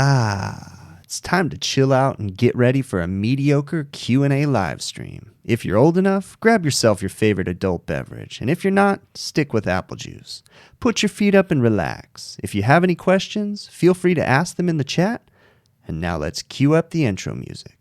It's time to chill out and get ready for a mediocre Q&A live stream. If you're old enough, grab yourself your favorite adult beverage, and if you're not, stick with apple juice. Put your feet up and relax. If you have any questions, feel free to ask them in the chat. And now let's cue up the intro music.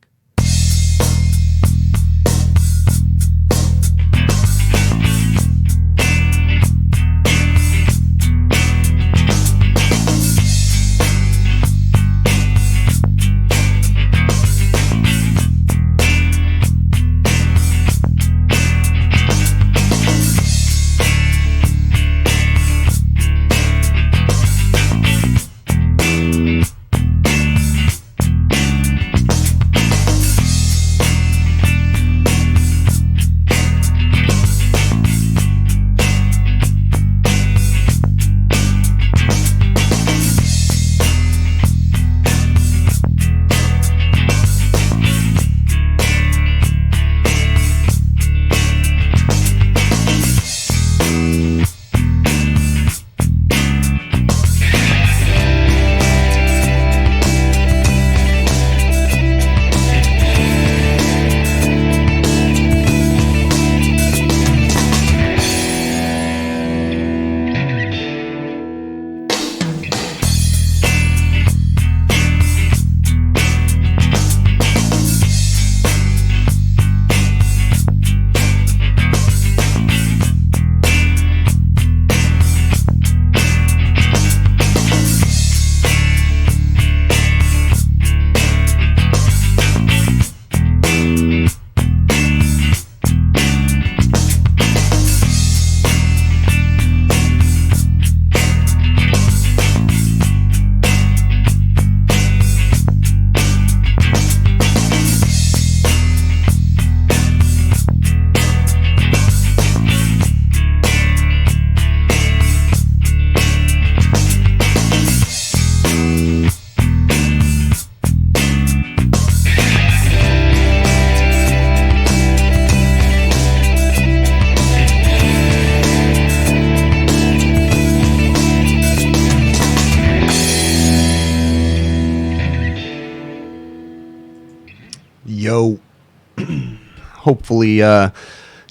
Hopefully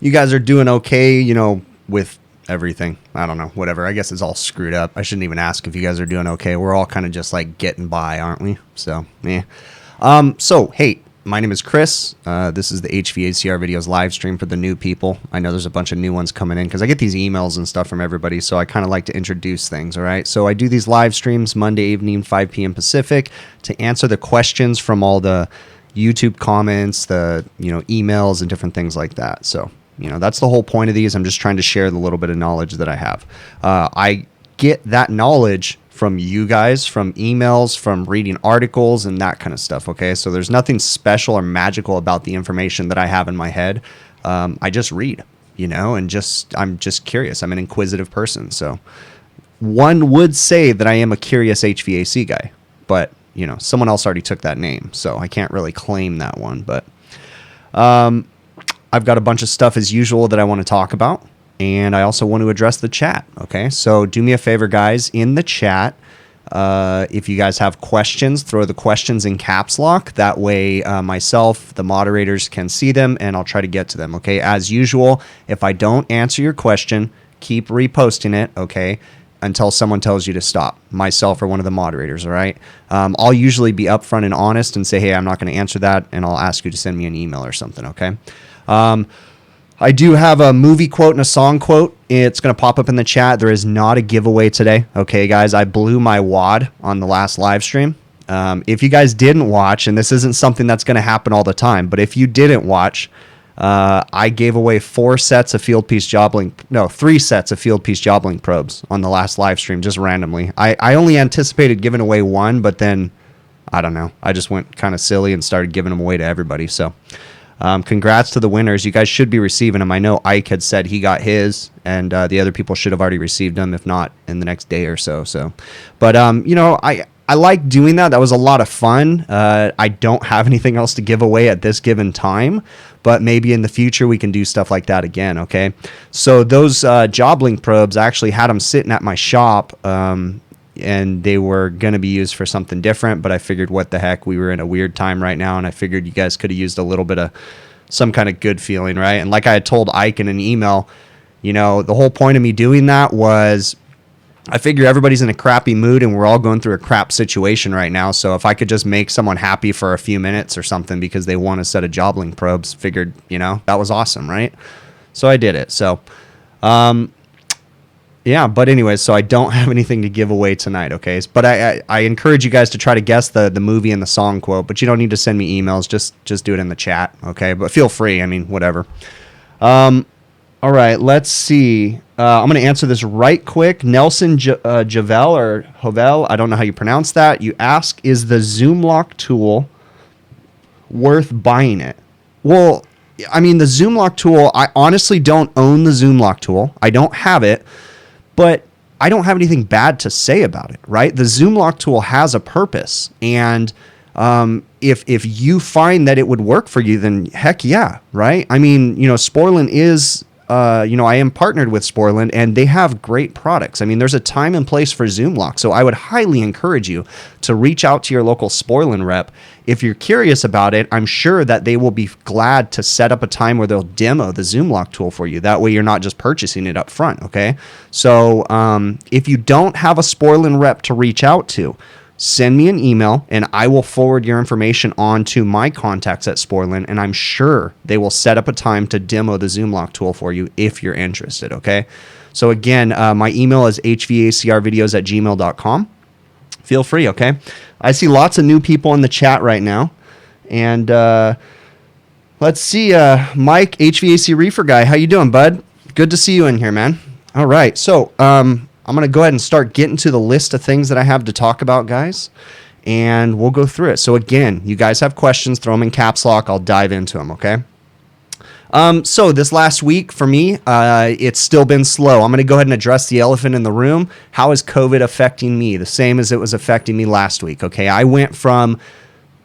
you guys are doing okay, with everything. I don't know, whatever. I guess it's all screwed up. I shouldn't even ask if you guys are doing okay. We're all kind of just like getting by, aren't we? So, yeah. Hey, my name is Chris. This is the HVACR videos live stream for the new people. I know there's a bunch of new ones coming in because I get these emails and stuff from everybody, so I kind of like to introduce things, all right? So I do these live streams Monday evening, 5 p.m. Pacific, to answer the questions from all the YouTube comments, the emails and different things like that. So that's the whole point of these. I'm just trying to share the little bit of knowledge that I have. I get that knowledge from you guys, from emails, from reading articles and that kind of stuff. Okay, so there's nothing special or magical about the information that I have in my head. I just read, and I'm just curious. I'm an inquisitive person. So one would say that I am a curious HVAC guy, but someone else already took that name, so I can't really claim that one. But I've got a bunch of stuff as usual that I want to talk about, and I also want to address the chat. Okay, so do me a favor, guys, in the chat. If you guys have questions, throw the questions in caps lock. That way myself, the moderators, can see them, and I'll try to get to them. Okay, as usual, if I don't answer your question, keep reposting it. Okay, until someone tells you to stop, myself or one of the moderators, all right? I'll usually be upfront and honest and say, hey, I'm not going to answer that, and I'll ask you to send me an email or something, okay? I do have a movie quote and a song quote. It's going to pop up in the chat. There is not a giveaway today, okay, guys? I blew my wad on the last live stream. If you guys didn't watch, and this isn't something that's going to happen all the time, but if you didn't watch, I gave away 3 sets of field piece job link probes on the last live stream, just randomly. I only anticipated giving away 1, but then I don't know. I just went kind of silly and started giving them away to everybody. So congrats to the winners. You guys should be receiving them. I know Ike had said he got his, and the other people should have already received them, if not in the next day or so. But I like doing that. That was a lot of fun. I don't have anything else to give away at this given time, but maybe in the future we can do stuff like that again, okay? So those job link probes, I actually had them sitting at my shop, and they were going to be used for something different, but I figured what the heck, we were in a weird time right now, and I figured you guys could have used a little bit of some kind of good feeling, right? And like I had told Ike in an email, you know, the whole point of me doing that was I figure everybody's in a crappy mood and we're all going through a crap situation right now. So if I could just make someone happy for a few minutes or something because they won a set of job link probes, figured, you know, that was awesome, right? So I did it. So, yeah, but anyways, so I don't have anything to give away tonight, okay? But I encourage you guys to try to guess the movie and the song quote, but you don't need to send me emails. Just do it in the chat, okay? But feel free. I mean, whatever. All right, let's see. I'm going to answer this right quick. Nelson Javel or Hovel, I don't know how you pronounce that. You ask, is the Zoom Lock tool worth buying it? Well, I mean, the Zoom Lock tool, I honestly don't own the Zoom Lock tool. I don't have it. But I don't have anything bad to say about it, right? The Zoom Lock tool has a purpose. And if you find that it would work for you, then heck yeah, right? I mean, you know, Sporlan is, you know, I am partnered with Sporlan and they have great products. I mean, there's a time and place for Zoom Lock. So I would highly encourage you to reach out to your local Sporlan rep. If you're curious about it, I'm sure that they will be glad to set up a time where they'll demo the Zoom Lock tool for you. That way you're not just purchasing it up front, okay? So if you don't have a Sporlan rep to reach out to, send me an email and I will forward your information on to my contacts at Sporlan, and I'm sure they will set up a time to demo the Zoom Lock tool for you if you're interested, okay? So again, my email is hvacrvideos@gmail.com. Feel free, okay? I see lots of new people in the chat right now. And let's see, Mike, HVAC Reefer Guy. How you doing, bud? Good to see you in here, man. All right, so I'm going to go ahead and start getting to the list of things that I have to talk about, guys. And we'll go through it. So again, you guys have questions, throw them in caps lock. I'll dive into them, okay? So this last week for me, it's still been slow. I'm going to go ahead and address the elephant in the room. How is COVID affecting me? The same as it was affecting me last week. Okay. I went from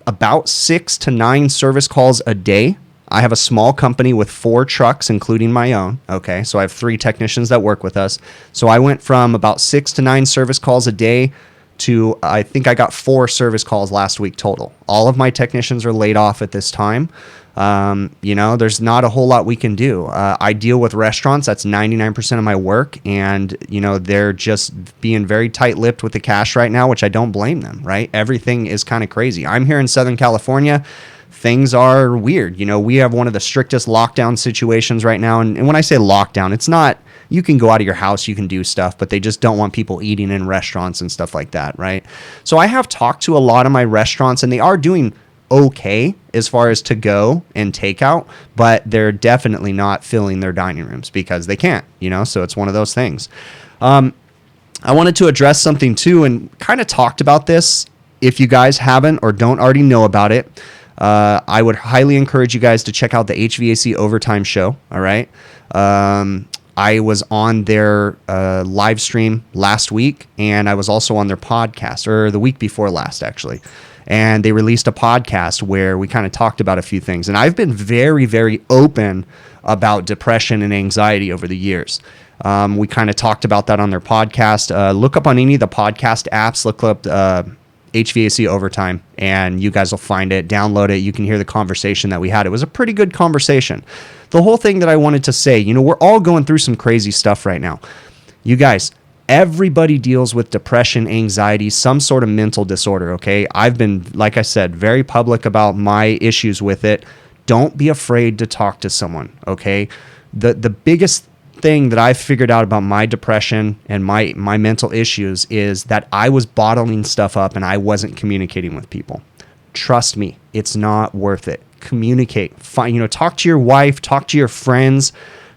about 6 to 9 service calls a day. I have a small company with 4 trucks, including my own. Okay. So I have 3 technicians that work with us. So I went from about 6 to 9 service calls a day to, I think I got 4 service calls last week total. All of my technicians are laid off at this time. You know, there's not a whole lot we can do. I deal with restaurants. That's 99% of my work. And, you know, they're just being very tight-lipped with the cash right now, which I don't blame them, right? Everything is kind of crazy. I'm here in Southern California. Things are weird. You know, we have one of the strictest lockdown situations right now. And when I say lockdown, it's not, you can go out of your house, you can do stuff, but they just don't want people eating in restaurants and stuff like that, right? So I have talked to a lot of my restaurants, and they are doing okay as far as to go and takeout, but they're definitely not filling their dining rooms because they can't, you know, so it's one of those things. I wanted to address something too, and kind of talked about this. If you guys haven't or don't already know about it, I would highly encourage you guys to check out the HVAC Overtime show. All right. I was on their live stream last week, and I was also on their podcast, or the week before last, actually. And they released a podcast where we kind of talked about a few things. And I've been very, very open about depression and anxiety over the years. We kind of talked about that on their podcast. Look up on any of the podcast apps, look up HVAC Overtime, and you guys will find it. Download it. You can hear the conversation that we had. It was a pretty good conversation. The whole thing that I wanted to say, you know, we're all going through some crazy stuff right now. You guys, everybody deals with depression, anxiety, some sort of mental disorder, okay? I've been, like I said, very public about my issues with it. Don't be afraid to talk to someone, okay? The biggest thing that I've figured out about my depression and my mental issues is that I was bottling stuff up and I wasn't communicating with people. Trust me, it's not worth it. Communicate. Find, you know, talk to your wife, talk to your friends,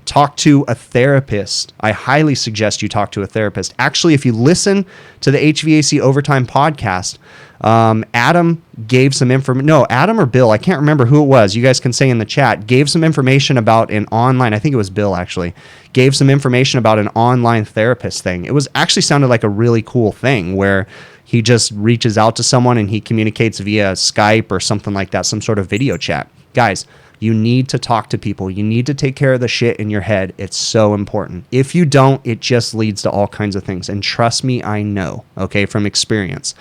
talk to a therapist. I highly suggest you talk to a therapist. Actually, if you listen to the HVAC Overtime podcast, Adam gave some information. No, Adam or Bill, I can't remember who it was. You guys can say in the chat, gave some information about an online, I think it was Bill actually, gave some information about an online therapist thing. It was actually sounded like a really cool thing where he just reaches out to someone and he communicates via Skype or something like that, some sort of video chat. Guys, You need to talk to people. You need to take care of the shit in your head. It's so important. If you don't, it just leads to all kinds of things. And trust me, I know, okay, from experience.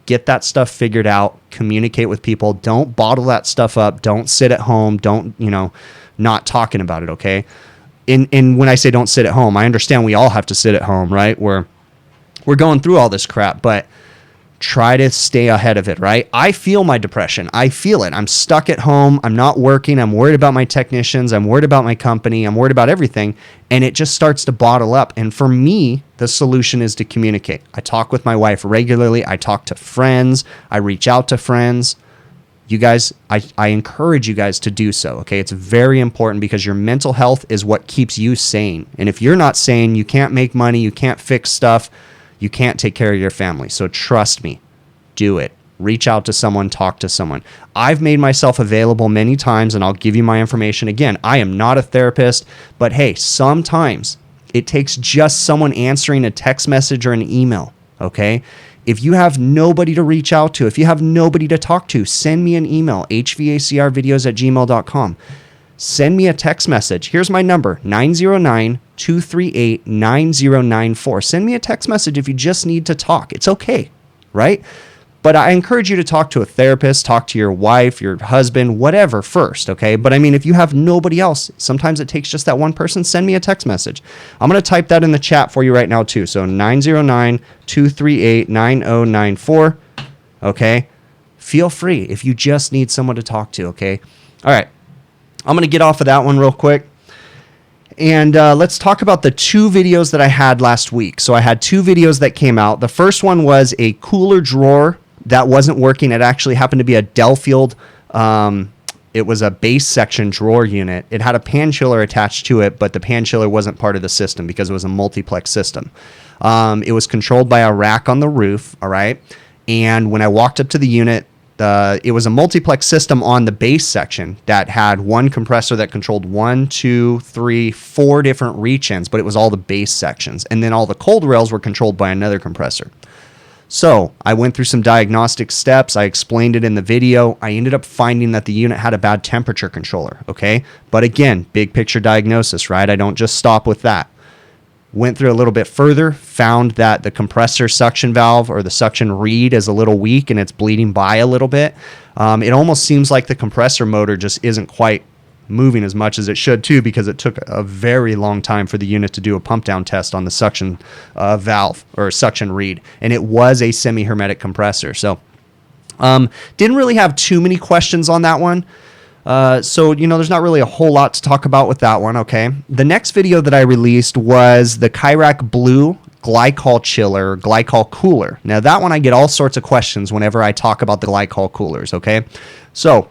Get that stuff figured out. Communicate with people. Don't bottle that stuff up. Don't sit at home. Don't, not talking about it, okay? And when I say don't sit at home, I understand we all have to sit at home, right? We're going through all this crap, but try to stay ahead of it, right? I feel my depression. I feel it. I'm stuck at home. I'm not working. I'm worried about my technicians. I'm worried about my company. I'm worried about everything. And it just starts to bottle up. And for me, the solution is to communicate. I talk with my wife regularly. I talk to friends. I reach out to friends. You guys, I encourage you guys to do so, okay? It's very important because your mental health is what keeps you sane. And if you're not sane, you can't make money. You can't fix stuff. You can't take care of your family. So trust me, do it. Reach out to someone, talk to someone. I've made myself available many times, and I'll give you my information. Again, I am not a therapist, but hey, sometimes it takes just someone answering a text message or an email, okay? If you have nobody to reach out to, if you have nobody to talk to, send me an email, hvacrvideos@gmail.com. Send me a text message. Here's my number, 909-238-9094. Send me a text message if you just need to talk. It's okay, right? But I encourage you to talk to a therapist, talk to your wife, your husband, whatever first, okay? But I mean, if you have nobody else, sometimes it takes just that one person, send me a text message. I'm going to type that in the chat for you right now too. So 909-238-9094, okay? Feel free if you just need someone to talk to, okay? All right. I'm going to get off of that one real quick. And let's talk about the two videos that I had last week. So I had two videos that came out. The first one was a cooler drawer that wasn't working. It actually happened to be a Delfield. It was a base section drawer unit. It had a pan chiller attached to it, but the pan chiller wasn't part of the system because it was a multiplex system. It was controlled by a rack on the roof, all right? And when I walked up to the unit, it was a multiplex system on the base section that had one compressor that controlled 4 different reach-ins, but it was all the base sections. And then all the cold rails were controlled by another compressor. So I went through some diagnostic steps. I explained it in the video. I ended up finding that the unit had a bad temperature controller, okay? But again, big picture diagnosis, right? I don't just stop with that. Went through a little bit further, found that the compressor suction valve or the suction reed is a little weak and it's bleeding by a little bit. It almost seems like the compressor motor just isn't quite moving as much as it should too, because it took a very long time for the unit to do a pump down test on the suction valve or suction reed. And it was a semi-hermetic compressor. So didn't really have too many questions on that one. So, there's not really a whole lot to talk about with that one, okay? The next video that I released was the Hvacr Blue Glycol Chiller, Glycol Cooler. Now, that one I get all sorts of questions whenever I talk about the Glycol coolers, okay? So,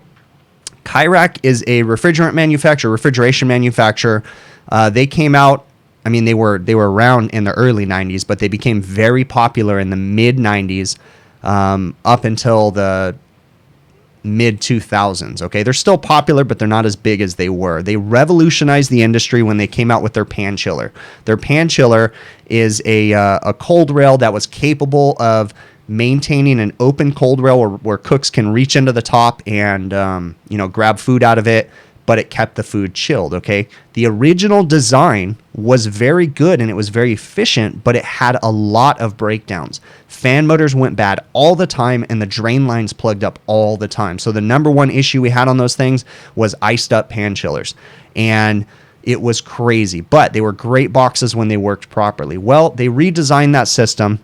Hvacr is a refrigerant manufacturer, refrigeration manufacturer. They came out, they were around in the early 90s, but they became very popular in the mid-90s up until the mid-2000s, okay? They're still popular, but they're not as big as they were. They revolutionized the industry when they came out with their pan chiller. Their pan chiller is a cold rail that was capable of maintaining an open cold rail where cooks can reach into the top and, grab food out of it, but it kept the food chilled, okay? The original design was very good and it was very efficient, but it had a lot of breakdowns. Fan motors went bad all the time and the drain lines plugged up all the time. So the number one issue we had on those things was iced up pan chillers. And it was crazy, but they were great boxes when they worked properly. Well, they redesigned that system.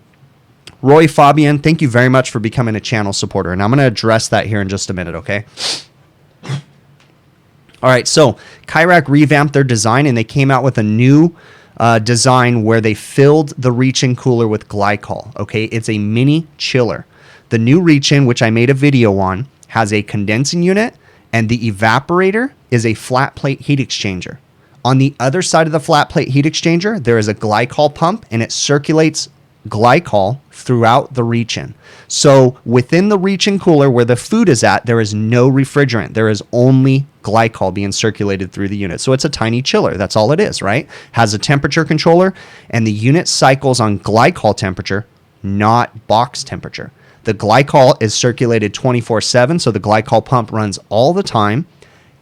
Roy Fabian, thank you very much for becoming a channel supporter. And I'm going to address that here in just a minute, okay? All right, so Hvacr revamped their design and they came out with a new design where they filled the reach-in cooler with glycol, okay? It's a mini chiller. The new reach-in, which I made a video on, has a condensing unit and the evaporator is a flat plate heat exchanger. On the other side of the flat plate heat exchanger, there is a glycol pump and it circulates glycol throughout the reach-in. So within the reach-in cooler where the food is at, there is no refrigerant. There is only glycol being circulated through the unit. So it's a tiny chiller. That's all it is, right? Has a temperature controller and the unit cycles on glycol temperature, not box temperature. The glycol is circulated 24/7, so the glycol pump runs all the time.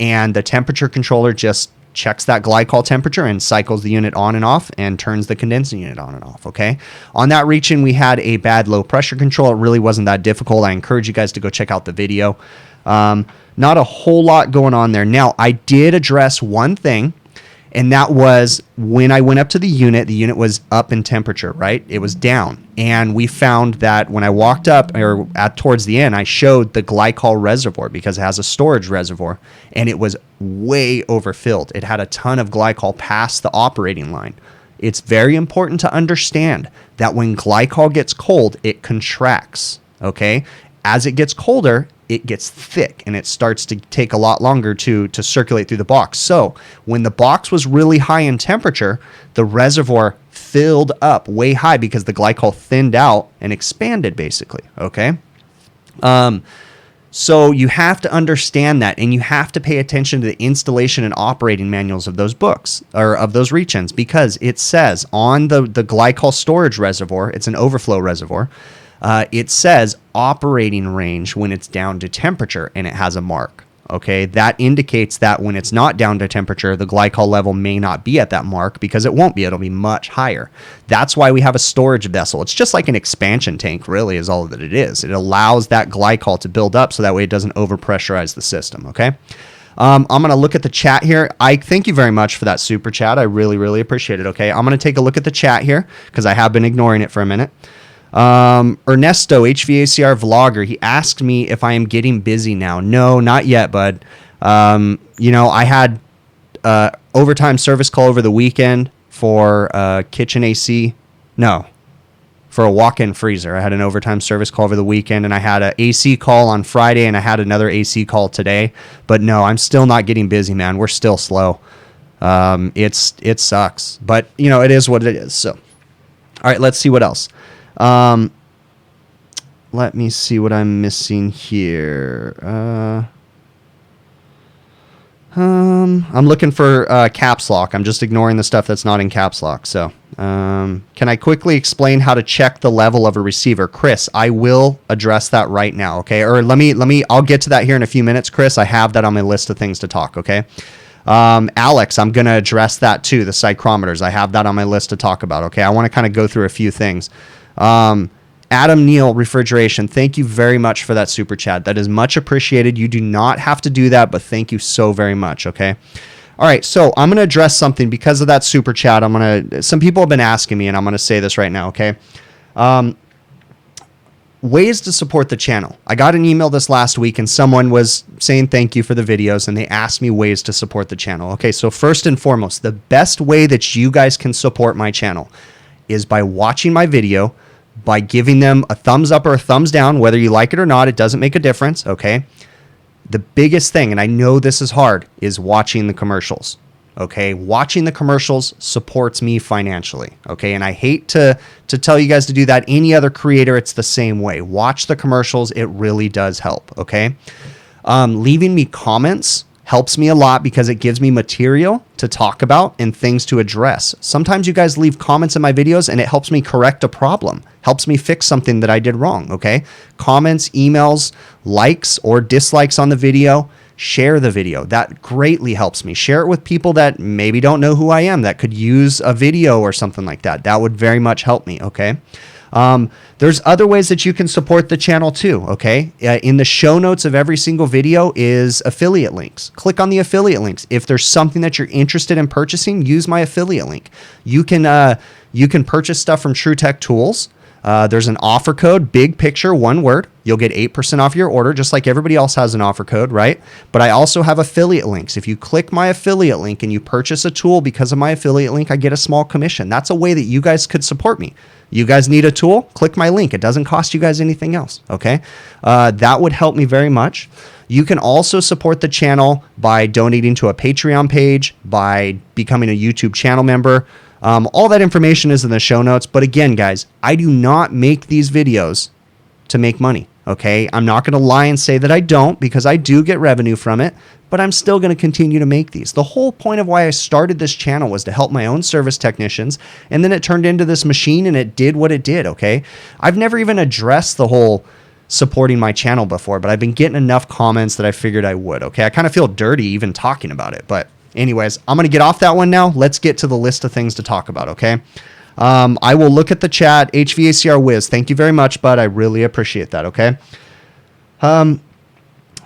and the temperature controller just checks that glycol temperature and cycles the unit on and off and turns the condensing unit on and off, okay? On that region, we had a bad low pressure control. It really wasn't that difficult. I encourage you guys to go check out the video. Not a whole lot going on there. Now, I did address one thing, and that was when I went up to the unit was up in temperature, right? It was down. And we found that when I walked up, or towards the end, I showed the glycol reservoir because it has a storage reservoir, and it was way overfilled. It had a ton of glycol past the operating line. It's very important to understand that when glycol gets cold, it contracts, okay? As it gets colder, it gets thick and it starts to take a lot longer to circulate through the box. So when the box was really high in temperature, the reservoir filled up way high because the glycol thinned out and expanded basically, okay? So you have to understand that, and you have to pay attention to the installation and operating manuals of those books, or of those reach-ins, because it says on the glycol storage reservoir, it's an overflow reservoir, it says operating range when it's down to temperature, and it has a mark. Okay, that indicates that when it's not down to temperature, the glycol level may not be at that mark, because it won't be. It'll be much higher. That's why we have a storage vessel. It's just like an expansion tank, really, is all that it is. It allows that glycol to build up so that way it doesn't overpressurize the system. Okay. I'm going to look at the chat here. I thank you very much for that super chat. I really, really appreciate it. Okay. I'm going to take a look at the chat here because I have been ignoring it for a minute. Ernesto, HVACR vlogger, he asked me if I am getting busy now. No, not yet, bud. You know, I had overtime service call over the weekend for kitchen AC. No, for a walk-in freezer. I had an overtime service call over the weekend, and I had an AC call on Friday, and I had another AC call today. But no, I'm still not getting busy, man. We're still slow. It sucks, but you know, it is what it is. So, all right, let's see what else. Let me see what I'm missing here. I'm looking for caps lock. I'm just ignoring the stuff that's not in caps lock. So, can I quickly explain how to check the level of a receiver? Chris, I will address that right now. Okay. Or I'll get to that here in a few minutes, Chris. I have that on my list of things to talk. Okay. Alex, I'm going to address that too. The psychrometers. I have that on my list to talk about. Okay. I want to kind of go through a few things. Adam Neal, refrigeration, thank you very much for that super chat. That is much appreciated. You do not have to do that, but thank you so very much. Okay. All right. So I'm going to address something because of that super chat. Some people have been asking me, and I'm going to say this right now. Okay. Ways to support the channel. I got an email this last week, and someone was saying thank you for the videos, and they asked me ways to support the channel. Okay. So first and foremost, the best way that you guys can support my channel is by watching my video, by giving them a thumbs up or a thumbs down, whether you like it or not. It doesn't make a difference, okay? The biggest thing, and I know this is hard, is watching the commercials, okay? Watching the commercials supports me financially, okay? And I hate to tell you guys to do that. Any other creator, it's the same way. Watch the commercials. It really does help, okay? Leaving me comments helps me a lot because it gives me material to talk about and things to address. Sometimes you guys leave comments in my videos and it helps me correct a problem, helps me fix something that I did wrong, okay? Comments, emails, likes or dislikes on the video, share the video. That greatly helps me. Share it with people that maybe don't know who I am, that could use a video or something like that. That would very much help me, okay? There's other ways that you can support the channel too, okay? In the show notes of every single video is affiliate links. Click on the affiliate links. If there's something that you're interested in purchasing, use my affiliate link. You can purchase stuff from True Tech Tools. There's an offer code, big picture, one word. You'll get 8% off your order, just like everybody else has an offer code, right? But I also have affiliate links. If you click my affiliate link and you purchase a tool because of my affiliate link, I get a small commission. That's a way that you guys could support me. You guys need a tool? Click my link. It doesn't cost you guys anything else, okay? That would help me very much. You can also support the channel by donating to a Patreon page, by becoming a YouTube channel member. All that information is in the show notes. But again, guys, I do not make these videos to make money, okay? I'm not going to lie and say that I don't, because I do get revenue from it, but I'm still going to continue to make these. The whole point of why I started this channel was to help my own service technicians, and then it turned into this machine and it did what it did, okay? I've never even addressed the whole supporting my channel before, but I've been getting enough comments that I figured I would. Okay, I kind of feel dirty even talking about it, but anyways, I'm going to get off that one now. Let's get to the list of things to talk about, okay? I will look at the chat. HVACR Wiz, thank you very much, bud. I really appreciate that, okay? All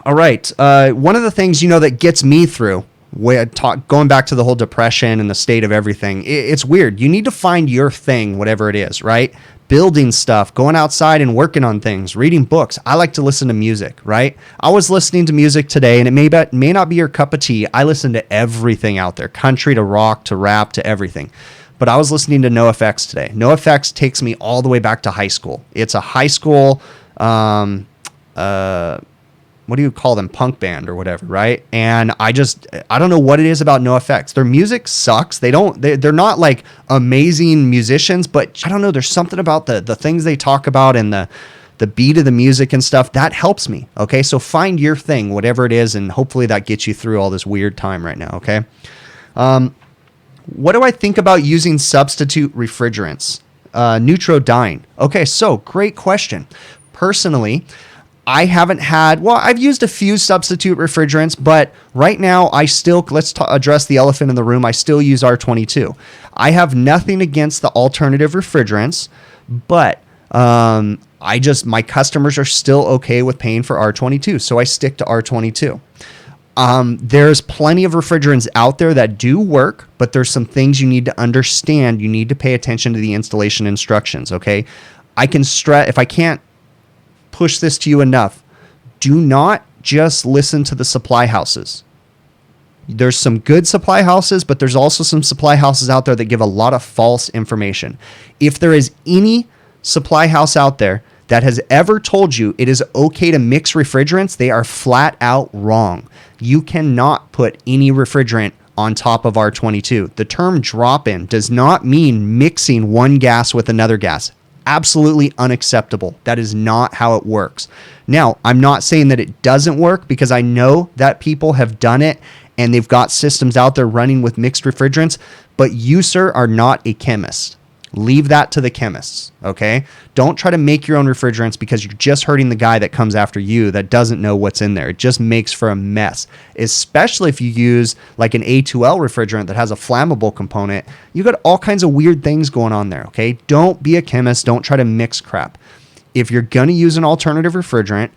right. One of the things, that gets me through, going back to the whole depression and the state of everything, it's weird. You need to find your thing, whatever it is, right? Building stuff, going outside and working on things, reading books. I like to listen to music, right? I was listening to music today, and it may not be your cup of tea. I listen to everything out there, country to rock to rap to everything. But I was listening to NoFX today. NoFX takes me all the way back to high school. It's a high school, what do you call them? Punk band or whatever, right? And I don't know what it is about NoFX. Their music sucks. They're not like amazing musicians, but I don't know. There's something about the things they talk about and the beat of the music and stuff that helps me. Okay. So find your thing, whatever it is. And hopefully that gets you through all this weird time right now. Okay. What do I think about using substitute refrigerants? Neutrodyne. Okay. So great question. Personally, I haven't I've used a few substitute refrigerants, but right now let's address the elephant in the room. I still use R22. I have nothing against the alternative refrigerants, but my customers are still okay with paying for R22, so I stick to R22. There's plenty of refrigerants out there that do work, but there's some things you need to understand. You need to pay attention to the installation instructions, okay? I can stress, if I can't push this to you enough, do not just listen to the supply houses. There's some good supply houses, but there's also some supply houses out there that give a lot of false information. If there is any supply house out there that has ever told you it is okay to mix refrigerants, they are flat out wrong. You cannot put any refrigerant on top of R22. The term drop-in does not mean mixing one gas with another gas. Absolutely unacceptable. That is not how it works. Now, I'm not saying that it doesn't work, because I know that people have done it and they've got systems out there running with mixed refrigerants, but you, sir, are not a chemist. Leave that to the chemists, okay? Don't try to make your own refrigerants, because you're just hurting the guy that comes after you that doesn't know what's in there. It just makes for a mess, especially if you use like an A2L refrigerant that has a flammable component. You got all kinds of weird things going on there, okay? Don't be a chemist. Don't try to mix crap. If you're going to use an alternative refrigerant,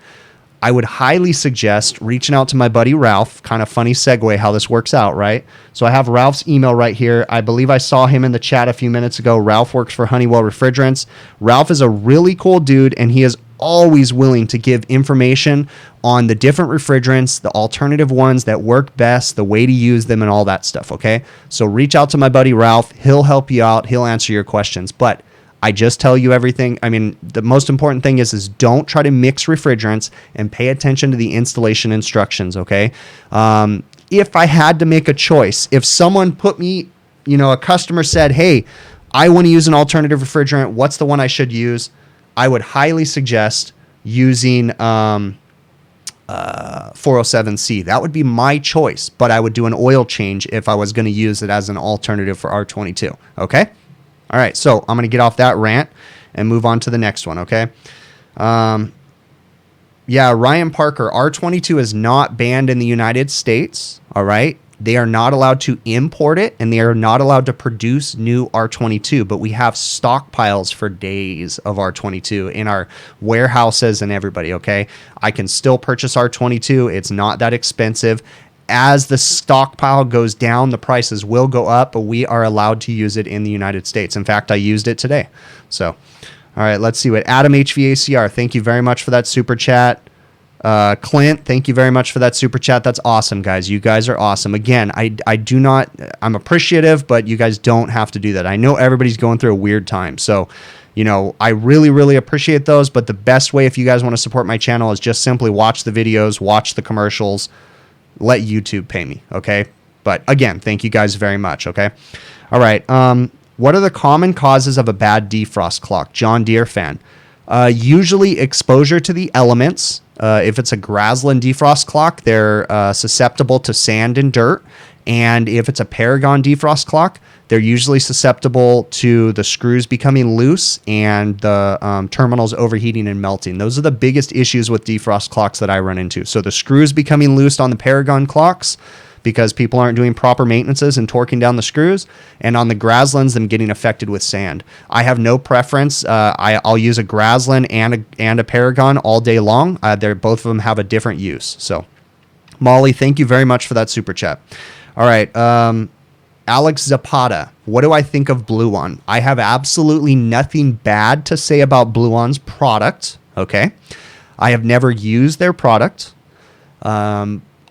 I would highly suggest reaching out to my buddy Ralph. Kind of funny segue how this works out, right? So I have Ralph's email right here. I believe I saw him in the chat a few minutes ago. Ralph works for Honeywell Refrigerants. Ralph is a really cool dude, and he is always willing to give information on the different refrigerants, the alternative ones that work best, the way to use them, and all that stuff, okay? So reach out to my buddy Ralph. He'll help you out. He'll answer your questions. But I just tell you everything. I mean, the most important thing is don't try to mix refrigerants, and pay attention to the installation instructions, okay? If I had to make a choice, if someone put me, a customer said, hey, I want to use an alternative refrigerant, what's the one I should use? I would highly suggest using 407C. That would be my choice, but I would do an oil change if I was going to use it as an alternative for R22, okay? All right, so I'm going to get off that rant and move on to the next one, okay? Yeah, Ryan Parker, R22 is not banned in the United States, all right? They are not allowed to import it, and they are not allowed to produce new R22, but we have stockpiles for days of R22 in our warehouses and everybody, okay? I can still purchase R22. It's not that expensive. As the stockpile goes down, the prices will go up, but we are allowed to use it in the United States. In fact, I used it today. So, all right, let's see what Adam HVACR. Thank you very much for that super chat. Clint, thank you very much for that super chat. That's awesome, guys. You guys are awesome. Again, I'm appreciative, but you guys don't have to do that. I know everybody's going through a weird time. So, I really, really appreciate those. But the best way, if you guys want to support my channel, is just simply watch the videos, watch the commercials, let YouTube pay me, okay? But again, thank you guys very much, okay? All right. What are the common causes of a bad defrost clock? John Deere fan. Usually exposure to the elements. If it's a Graslin defrost clock, they're susceptible to sand and dirt. And if it's a Paragon defrost clock, they're usually susceptible to the screws becoming loose and the terminals overheating and melting. Those are the biggest issues with defrost clocks that I run into. So the screws becoming loose on the Paragon clocks because people aren't doing proper maintenances and torquing down the screws, and on the Graslins, them getting affected with sand. I have no preference. I'll use a Graslin and a Paragon all day long. Both of them have a different use. So, Molly, thank you very much for that super chat. All right, Alex Zapata, what do I think of Bluon? I have absolutely nothing bad to say about Bluon's product. Okay, I have never used their product.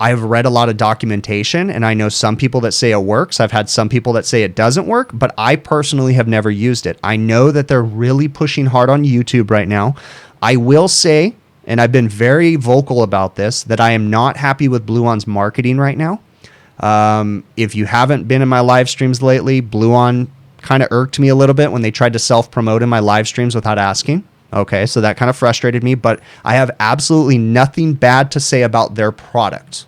I've read a lot of documentation, and I know some people that say it works. I've had some people that say it doesn't work, but I personally have never used it. I know that they're really pushing hard on YouTube right now. I will say, and I've been very vocal about this, that I am not happy with Bluon's marketing right now. If you haven't been in my live streams lately, Bluon kind of irked me a little bit when they tried to self-promote in my live streams without asking. Okay, so that kind of frustrated me, but I have absolutely nothing bad to say about their product.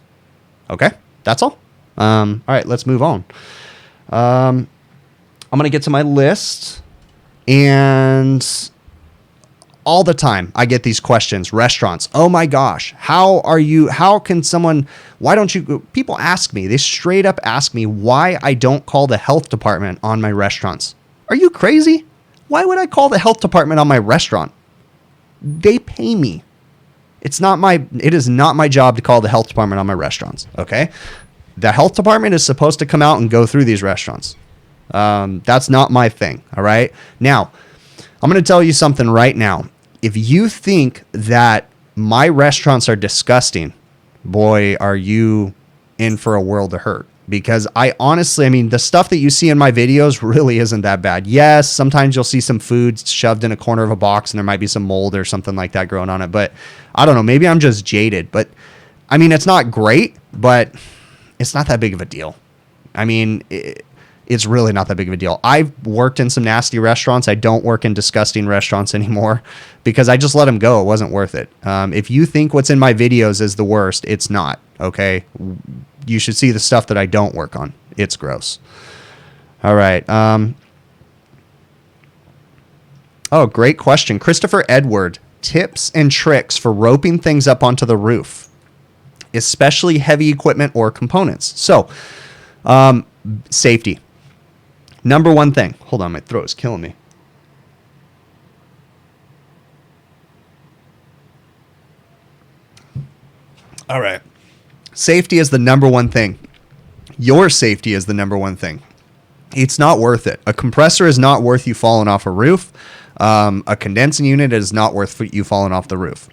Okay, that's all. All right, let's move on. I'm going to get to my list, and all the time I get these questions. Restaurants, oh my gosh, why don't you, people ask me, they straight up ask me why I don't call the health department on my restaurants. Are you crazy? Why would I call the health department on my restaurant? They pay me. It is not my job to call the health department on my restaurants. Okay. The health department is supposed to come out and go through these restaurants. That's not my thing. All right. Now, I'm going to tell you something right now. If you think that my restaurants are disgusting, boy, are you in for a world of hurt. Because I mean, the stuff that you see in my videos really isn't that bad. Yes, sometimes you'll see some food shoved in a corner of a box and there might be some mold or something like that growing on it. But I don't know, maybe I'm just jaded. But I mean, it's not great, but it's not that big of a deal. I mean, it's really not that big of a deal. I've worked in some nasty restaurants. I don't work in disgusting restaurants anymore because I just let them go. It wasn't worth it. If you think what's in my videos is the worst, it's not. Okay. You should see the stuff that I don't work on. It's gross. All right. Oh, great question. Christopher Edward, tips and tricks for roping things up onto the roof, especially heavy equipment or components. So, safety. Number one thing. Hold on, my throat is killing me. All right. Safety is the number one thing. Your safety is the number one thing. It's not worth it. A compressor is not worth you falling off a roof. A condensing unit is not worth you falling off the roof.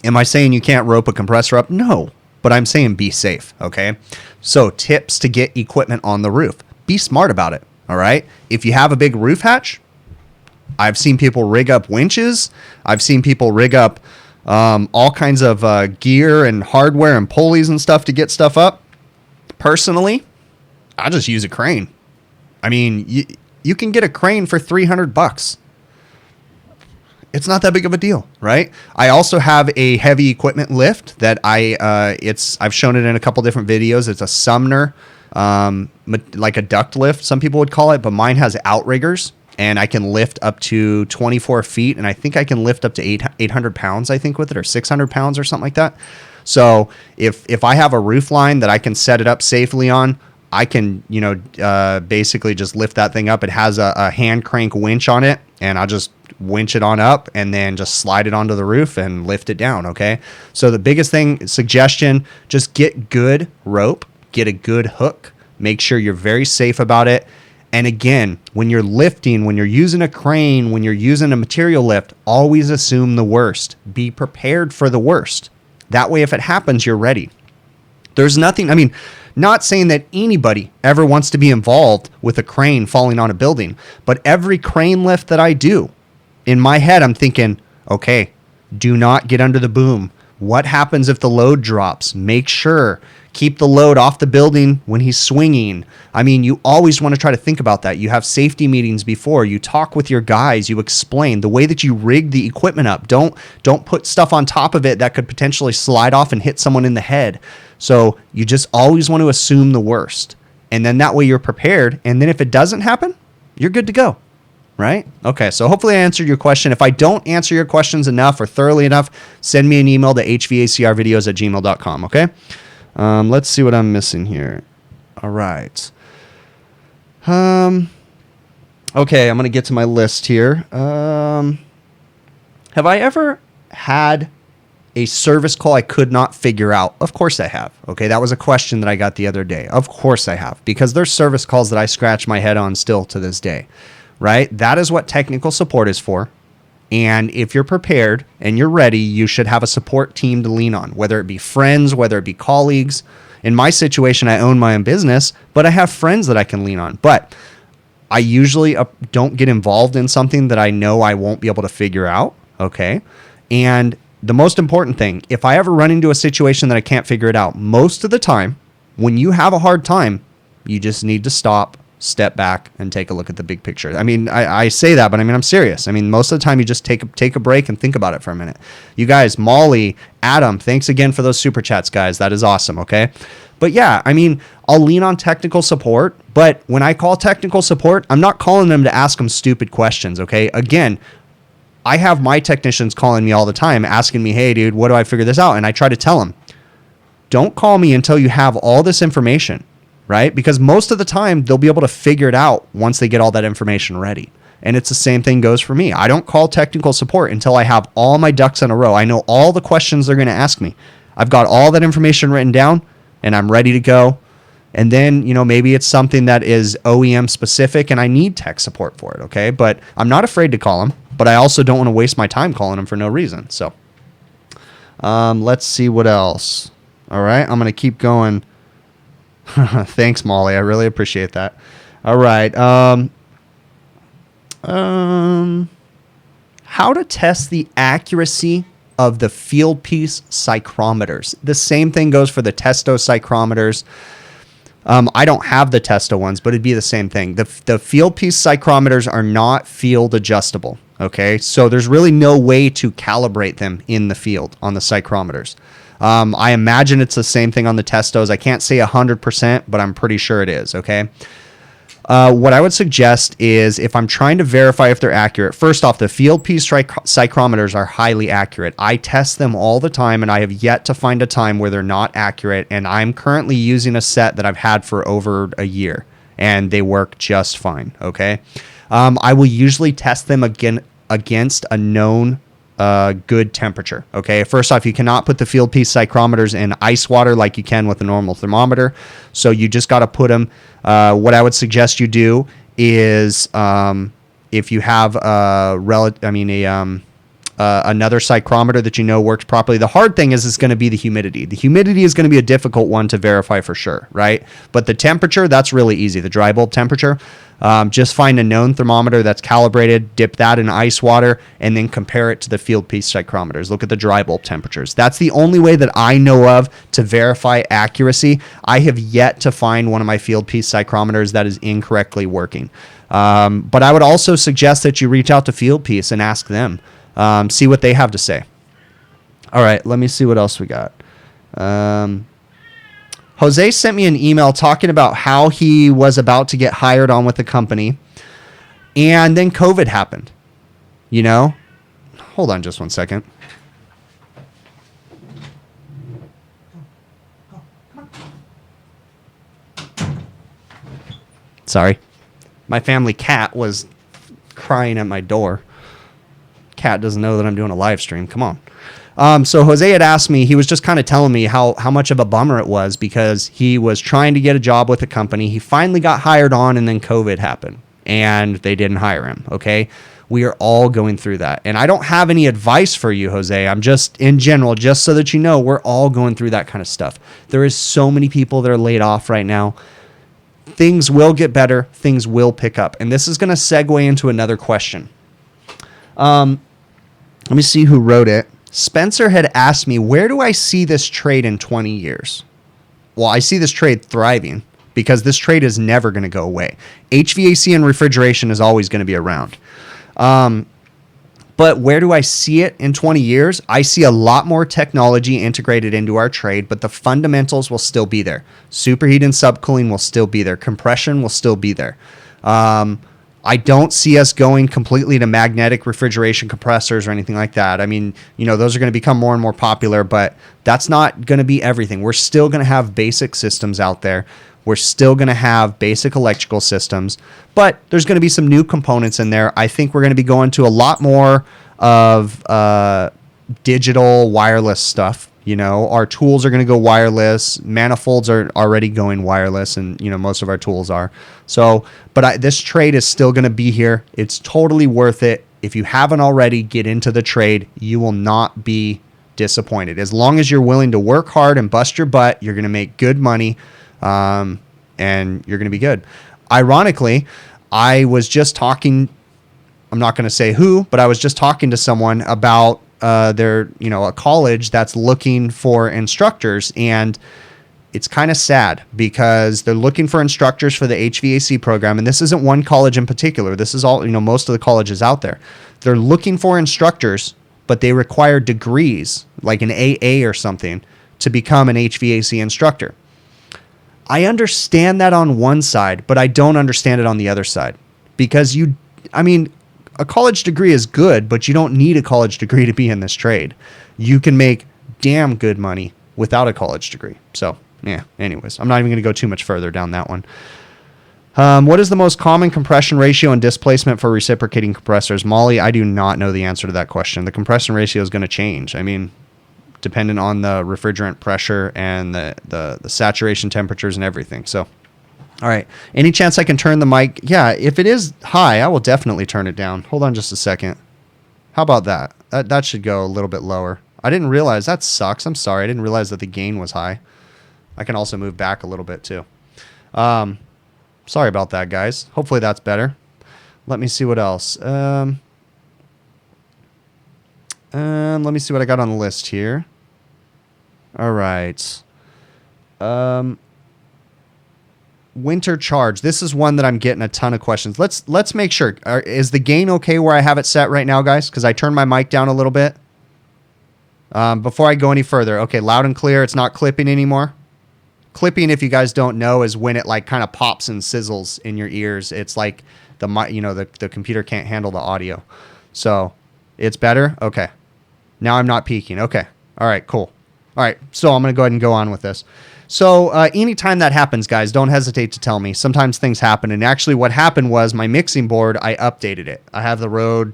Am I saying you can't rope a compressor up? No, but I'm saying be safe, okay? So tips to get equipment on the roof. Be smart about it, all right? If you have a big roof hatch, I've seen people rig up winches. I've seen people rig up all kinds of gear and hardware and pulleys and stuff to get stuff up. Personally, I just use a crane. I mean, you can get a crane for $300. It's not that big of a deal, right? I also have a heavy equipment lift that I've shown it in a couple different videos. It's a Sumner, like a duct lift, some people would call it, but mine has outriggers. And I can lift up to 24 feet, and I think I can lift up to 800 pounds, I think, with it, or 600 pounds or something like that. So if I have a roof line that I can set it up safely on, I can, basically just lift that thing up. It has a hand crank winch on it, and I'll just winch it on up and then just slide it onto the roof and lift it down, okay? So the biggest suggestion, just get good rope, get a good hook, make sure you're very safe about it. And again, when you're lifting, when you're using a crane, when you're using a material lift, always assume the worst. Be prepared for the worst. That way, if it happens, you're ready. There's nothing, I mean, not saying that anybody ever wants to be involved with a crane falling on a building, but every crane lift that I do, in my head, I'm thinking, okay, do not get under the boom. What happens if the load drops? Make sure, keep the load off the building when he's swinging. I mean, you always want to try to think about that. You have safety meetings before. You talk with your guys. You explain the way that you rig the equipment up. Don't put stuff on top of it that could potentially slide off and hit someone in the head. So you just always want to assume the worst. And then that way you're prepared. And then if it doesn't happen, you're good to go. Right? Okay, so hopefully I answered your question. If I don't answer your questions enough or thoroughly enough, send me an email to hvacrvideos@gmail.com, okay? Let's see what I'm missing here. All right. Okay, I'm going to get to my list here. Have I ever had a service call I could not figure out? Of course I have. Okay, that was a question that I got the other day. Of course I have, because there's service calls that I scratch my head on still to this day. Right? That is what technical support is for. And if you're prepared and you're ready, you should have a support team to lean on, whether it be friends, whether it be colleagues. In my situation, I own my own business, but I have friends that I can lean on. But I usually don't get involved in something that I know I won't be able to figure out. Okay. And the most important thing, if I ever run into a situation that I can't figure it out, most of the time, when you have a hard time, you just need to stop, step back, and take a look at the big picture. I mean, I say that, but I mean, I'm serious. I mean, most of the time you just take a break and think about it for a minute. You guys, Molly, Adam, thanks again for those super chats, guys. That is awesome. Okay. But yeah, I mean, I'll lean on technical support, but when I call technical support, I'm not calling them to ask them stupid questions. Okay. Again, I have my technicians calling me all the time, asking me, hey dude, what do I figure this out? And I try to tell them, don't call me until you have all this information. Right? Because most of the time they'll be able to figure it out once they get all that information ready. And it's the same thing goes for me. I don't call technical support until I have all my ducks in a row. I know all the questions they're going to ask me. I've got all that information written down and I'm ready to go. And then, maybe it's something that is OEM specific and I need tech support for it. Okay. But I'm not afraid to call them, but I also don't want to waste my time calling them for no reason. So, let's see what else. All right. I'm going to keep going. Thanks, Molly. I really appreciate that. All right. How to test the accuracy of the field piece psychrometers. The same thing goes for the Testo psychrometers. I don't have the Testo ones, but it'd be the same thing. The field piece psychrometers are not field adjustable. Okay. So there's really no way to calibrate them in the field on the psychrometers. I imagine it's the same thing on the Testos. I can't say 100%, but I'm pretty sure it is. Okay. What I would suggest is if I'm trying to verify if they're accurate, first off, the field piece psychrometers are highly accurate. I test them all the time and I have yet to find a time where they're not accurate. And I'm currently using a set that I've had for over a year and they work just fine. Okay. I will usually test them against a known good temperature. Okay. First off, you cannot put the field piece psychrometers in ice water like you can with a normal thermometer. So you just got to put them. What I would suggest you do is if you have another psychrometer that works properly. The hard thing is going to be the humidity. The humidity is going to be a difficult one to verify for sure, right? But the temperature, that's really easy. The dry bulb temperature. Just find a known thermometer that's calibrated, dip that in ice water, and then compare it to the field piece psychrometers. Look at the dry bulb temperatures. That's the only way that I know of to verify accuracy. I have yet to find one of my field piece psychrometers that is incorrectly working. But I would also suggest that you reach out to Field Piece and ask them, see what they have to say. All right, let me see what else we got. Jose sent me an email talking about how he was about to get hired on with the company, and then COVID happened. Hold on just one second. Sorry. My family cat was crying at my door. Cat doesn't know that I'm doing a live stream. Come on. So Jose had asked me, he was just kind of telling me how much of a bummer it was because he was trying to get a job with a company. He finally got hired on and then COVID happened and they didn't hire him. Okay. We are all going through that. And I don't have any advice for you, Jose. I'm just in general, just so that we're all going through that kind of stuff. There is so many people that are laid off right now. Things will get better. Things will pick up. And this is going to segue into another question. Let me see who wrote it. Spencer had asked me, where do I see this trade in 20 years? well, I see this trade thriving because this trade is never going to go away. HVAC and refrigeration is always going to be around. But where do I see it in 20 years? I see a lot more technology integrated into our trade, but the fundamentals will still be there. Superheat and subcooling will still be there. Compression will still be there. I don't see us going completely to magnetic refrigeration compressors or anything like that. I mean, those are going to become more and more popular, but that's not going to be everything. We're still going to have basic systems out there. We're still going to have basic electrical systems, but there's going to be some new components in there. I think we're going to be going to a lot more of digital wireless stuff. Our tools are going to go wireless. Manifolds are already going wireless, and most of our tools are. So, but this trade is still going to be here. It's totally worth it. If you haven't already, get into the trade. You will not be disappointed. As long as you're willing to work hard and bust your butt, you're going to make good money, and you're going to be good. Ironically, I was just talking. I'm not going to say who, but I was just talking to someone about a college that's looking for instructors, and it's kind of sad because they're looking for instructors for the HVAC program. And this isn't one college in particular. This is all, most of the colleges out there. They're looking for instructors, but they require degrees like an AA or something to become an HVAC instructor. I understand that on one side, but I don't understand it on the other side because a college degree is good, but you don't need a college degree to be in this trade. You can make damn good money without a college degree. So, yeah, anyways, I'm not even going to go too much further down that one. What is the most common compression ratio and displacement for reciprocating compressors? Molly, I do not know the answer to that question. The compression ratio is going to change. Dependent on the refrigerant pressure and the saturation temperatures and everything. So, all right. Any chance I can turn the mic? Yeah, if it is high, I will definitely turn it down. Hold on just a second. How about that? That should go a little bit lower. I didn't realize. That sucks. I'm sorry. I didn't realize that the gain was high. I can also move back a little bit too. Sorry about that, guys. Hopefully that's better. Let me see what else. Let me see what I got on the list here. All right. Winter charge. This is one that I'm getting a ton of questions. Let's make sure. Is the gain okay where I have it set right now, guys? Because I turned my mic down a little bit. Before I go any further. Okay, loud and clear. It's not clipping anymore. Clipping, if you guys don't know, is when it like kind of pops and sizzles in your ears. It's like the computer can't handle the audio. So it's better. Okay. Now I'm not peaking. Okay. All right, cool. All right. So I'm going to go ahead and go on with this. So anytime that happens, guys, don't hesitate to tell me. Sometimes things happen. And actually what happened was my mixing board, I updated it. I have the Rode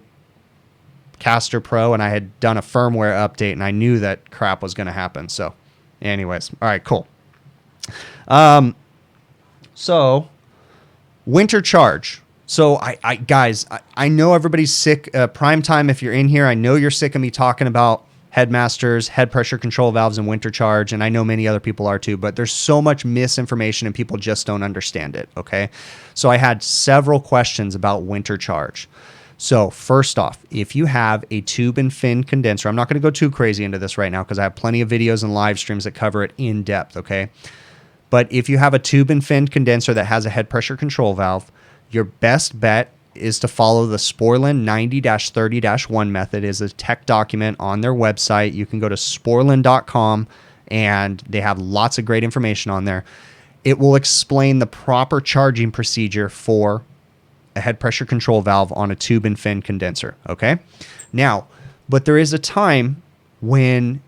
Caster Pro, and I had done a firmware update, and I knew that crap was going to happen. So anyways, all right, cool. So winter charge. So I know everybody's sick. Prime time, if you're in here, I know you're sick of me talking about headmasters, head pressure control valves, and winter charge. And I know many other people are too, but there's so much misinformation and people just don't understand it. Okay. So I had several questions about winter charge. So first off, if you have a tube and fin condenser, I'm not going to go too crazy into this right now because I have plenty of videos and live streams that cover it in depth. Okay. But if you have a tube and fin condenser that has a head pressure control valve, your best bet is to follow the Sporlan 90-30-1 method. Is a tech document on their website. You can go to sporlan.com and they have lots of great information on there. It will explain the proper charging procedure for a head pressure control valve on a tube and fin condenser. Okay. Now, but there is a time when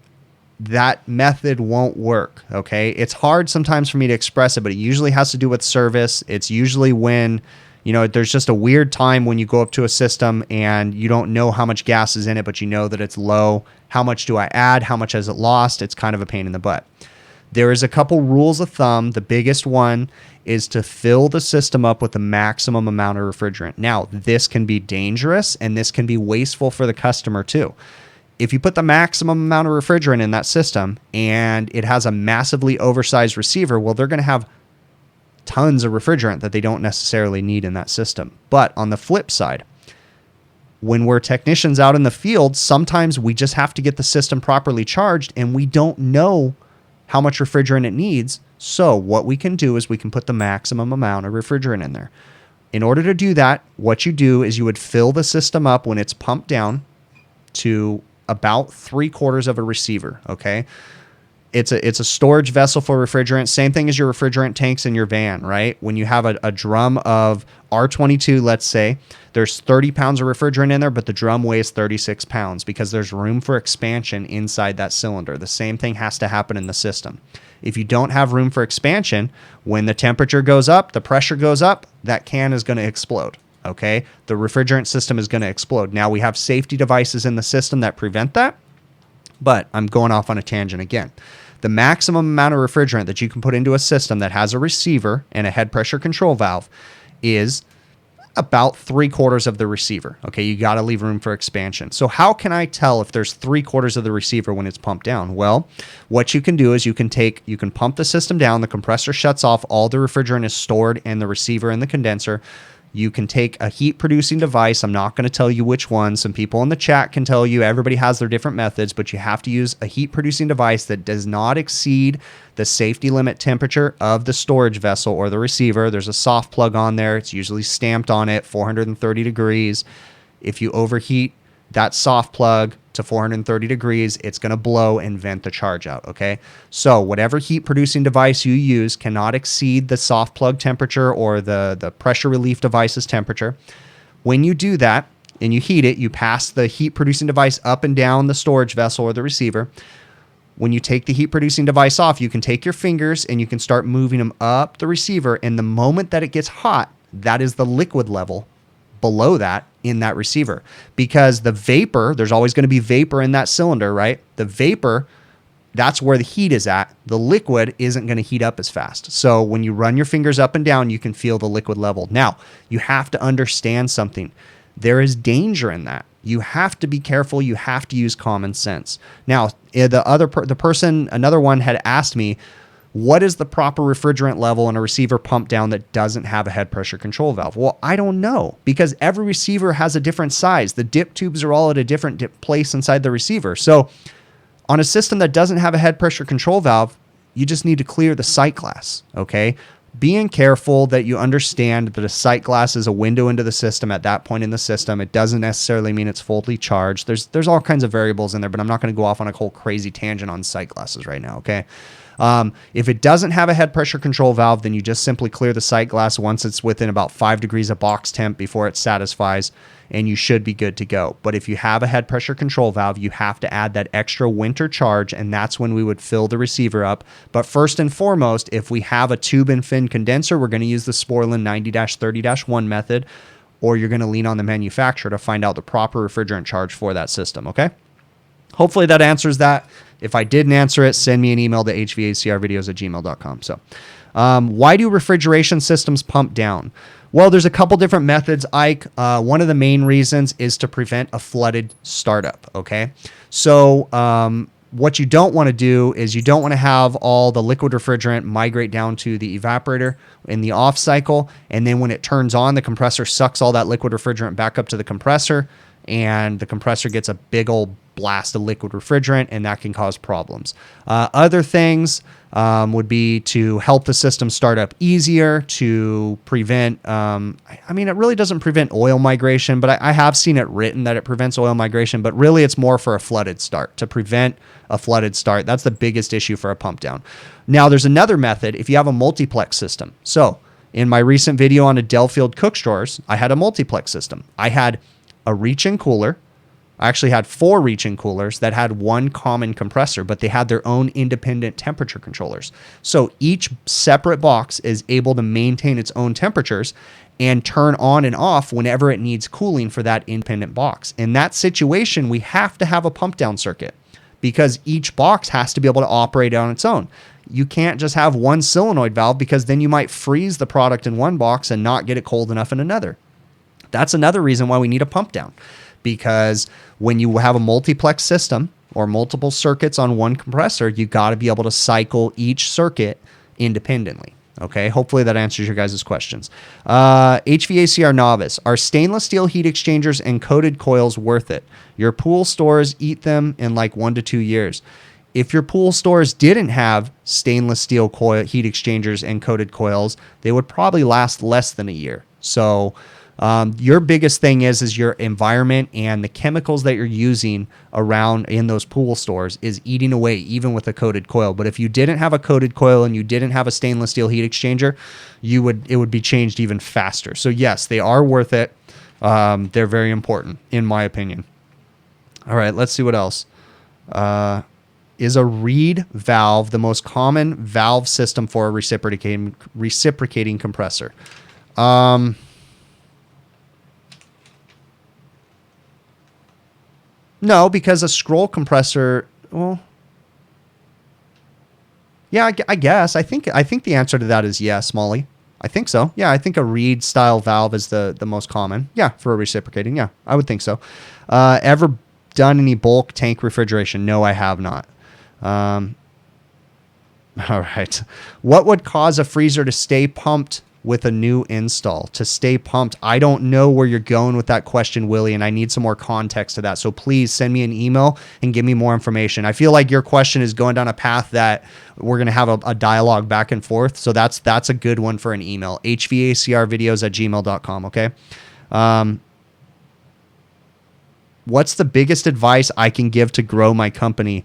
that method won't work. Okay. It's hard sometimes for me to express it, but it usually has to do with service. It's usually when, there's just a weird time when you go up to a system and you don't know how much gas is in it, but you know that it's low. How much do I add? How much has it lost? It's kind of a pain in the butt. There is a couple rules of thumb. The biggest one is to fill the system up with the maximum amount of refrigerant. Now, this can be dangerous and this can be wasteful for the customer too. If you put the maximum amount of refrigerant in that system and it has a massively oversized receiver, well, they're going to have tons of refrigerant that they don't necessarily need in that system. But on the flip side, when we're technicians out in the field, sometimes we just have to get the system properly charged and we don't know how much refrigerant it needs. So what we can do is we can put the maximum amount of refrigerant in there. In order to do that, what you do is you would fill the system up when it's pumped down to about 3/4 of a receiver, okay? It's a storage vessel for refrigerant. Same thing as your refrigerant tanks in your van, right? When you have a drum of R22, let's say, there's 30 pounds of refrigerant in there, but the drum weighs 36 pounds because there's room for expansion inside that cylinder. The same thing has to happen in the system. If you don't have room for expansion, when the temperature goes up, the pressure goes up, that can is going to explode, okay? The refrigerant system is going to explode. Now, we have safety devices in the system that prevent that, but I'm going off on a tangent again. The maximum amount of refrigerant that you can put into a system that has a receiver and a head pressure control valve is about 3/4 of the receiver. Okay, you got to leave room for expansion. So how can I tell if there's 3/4 of the receiver when it's pumped down? Well, what you can do is you can pump the system down, the compressor shuts off, all the refrigerant is stored in the receiver and the condenser. You can take a heat producing device. I'm not going to tell you which one. Some people in the chat can tell you. Everybody has their different methods, but you have to use a heat producing device that does not exceed the safety limit temperature of the storage vessel or the receiver. There's a soft plug on there. It's usually stamped on it, 430 degrees. If you overheat that soft plug to 430 degrees, it's going to blow and vent the charge out, okay? So whatever heat producing device you use cannot exceed the soft plug temperature or the pressure relief device's temperature. When you do that and you heat it, you pass the heat producing device up and down the storage vessel or the receiver. When you take the heat producing device off, you can take your fingers and you can start moving them up the receiver, and the moment that it gets hot, that is the liquid level below that in that receiver, because the vapor, there's always going to be vapor in that cylinder, right? The vapor, that's where the heat is at. The liquid isn't going to heat up as fast. So when you run your fingers up and down, you can feel the liquid level. Now, you have to understand something. There is danger in that. You have to be careful. You have to use common sense. Now, another one had asked me, what is the proper refrigerant level in a receiver pump down that doesn't have a head pressure control valve? Well, I don't know, because every receiver has a different size. The dip tubes are all at a different place inside the receiver. So on a system that doesn't have a head pressure control valve, you just need to clear the sight glass, okay? Being careful that you understand that a sight glass is a window into the system at that point in the system. It doesn't necessarily mean it's fully charged. There's all kinds of variables in there, but I'm not going to go off on a whole crazy tangent on sight glasses right now, okay? If it doesn't have a head pressure control valve, then you just simply clear the sight glass once it's within about 5 degrees of box temp before it satisfies, and you should be good to go. But if you have a head pressure control valve, you have to add that extra winter charge, and that's when we would fill the receiver up. But first and foremost, if we have a tube and fin condenser, we're going to use the Sporlan 90-30-1 method, or you're going to lean on the manufacturer to find out the proper refrigerant charge for that system, okay? Hopefully that answers that. If I didn't answer it, send me an email to hvacrvideos@gmail.com. So, why do refrigeration systems pump down? Well, there's a couple different methods, Ike. One of the main reasons is to prevent a flooded startup, okay? So, what you don't want to do is you don't want to have all the liquid refrigerant migrate down to the evaporator in the off cycle, and then when it turns on, the compressor sucks all that liquid refrigerant back up to the compressor, and the compressor gets a big old blast of liquid refrigerant, and that can cause problems. Other things would be to help the system start up easier, to prevent, I mean, it really doesn't prevent oil migration, but I have seen it written that it prevents oil migration, but really it's more for a flooded start, to prevent a flooded start. That's the biggest issue for a pump down. Now, there's another method if you have a multiplex system. So in my recent video on Adelfield cook stores, I had a multiplex system. I had a reach-in cooler. I actually had 4 reach-in coolers that had one common compressor, but they had their own independent temperature controllers. So each separate box is able to maintain its own temperatures and turn on and off whenever it needs cooling for that independent box. In that situation, we have to have a pump down circuit because each box has to be able to operate on its own. You can't just have one solenoid valve, because then you might freeze the product in one box and not get it cold enough in another. That's another reason why we need a pump down, because when you have a multiplex system or multiple circuits on one compressor, you got to be able to cycle each circuit independently. Okay, hopefully that answers your guys' questions. HVACR novice, are stainless steel heat exchangers and coated coils worth it? Your pool stores eat them in like 1 to 2 years. if your pool stores didn't have stainless steel coil heat exchangers and coated coils, they would probably last less than a year. So your biggest thing is your environment, and the chemicals that you're using around in those pool stores is eating away even with a coated coil. But if you didn't have a coated coil and you didn't have a stainless steel heat exchanger, it would be changed even faster. So yes, they are worth it. They're very important in my opinion. All right, let's see what else. Is a reed valve the most common valve system for a reciprocating compressor? No, because a scroll compressor, well, yeah, I guess. I think the answer to that is yes, Molly. I think so. Yeah, I think a reed style valve is the most common. Yeah, for a reciprocating. Yeah, I would think so. Ever done any bulk tank refrigeration? No, I have not. All right. What would cause a freezer to stay pumped with a new install? To stay pumped, I don't know where you're going with that question, Willie, and I need some more context to that. So please send me an email and give me more information. I feel like your question is going down a path that we're going to have a dialogue back and forth. So that's a good one for an email. hvacrvideos@gmail.com. Okay. What's the biggest advice I can give to grow my company?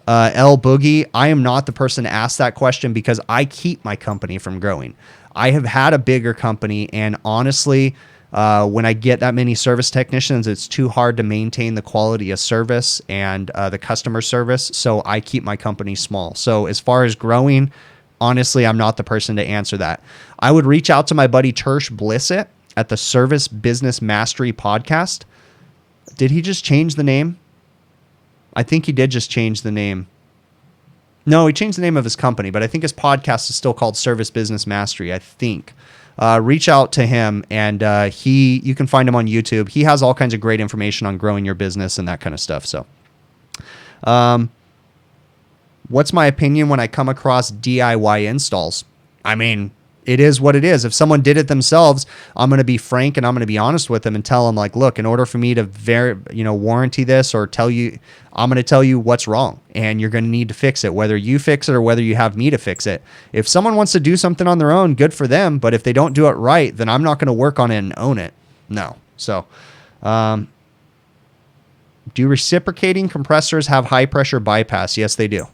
L Boogie, I am not the person to ask that question because I keep my company from growing. I have had a bigger company, and honestly, when I get that many service technicians, it's too hard to maintain the quality of service and the customer service. So I keep my company small. So as far as growing, honestly, I'm not the person to answer that. I would reach out to my buddy Tersh Blissett at the Service Business Mastery podcast. Did he just change the name? I think he did just change the name. No, he changed the name of his company, but I think his podcast is still called Service Business Mastery, I think. Reach out to him, and you can find him on YouTube. He has all kinds of great information on growing your business and that kind of stuff. So, what's my opinion when I come across DIY installs? I mean, it is what it is. If someone did it themselves, I'm going to be frank and I'm going to be honest with them and tell them, like, look, in order for me to warranty this or tell you, I'm going to tell you what's wrong and you're going to need to fix it, whether you fix it or whether you have me to fix it. If someone wants to do something on their own, good for them. But if they don't do it right, then I'm not going to work on it and own it. No. So, do reciprocating compressors have high pressure bypass? Yes, they do.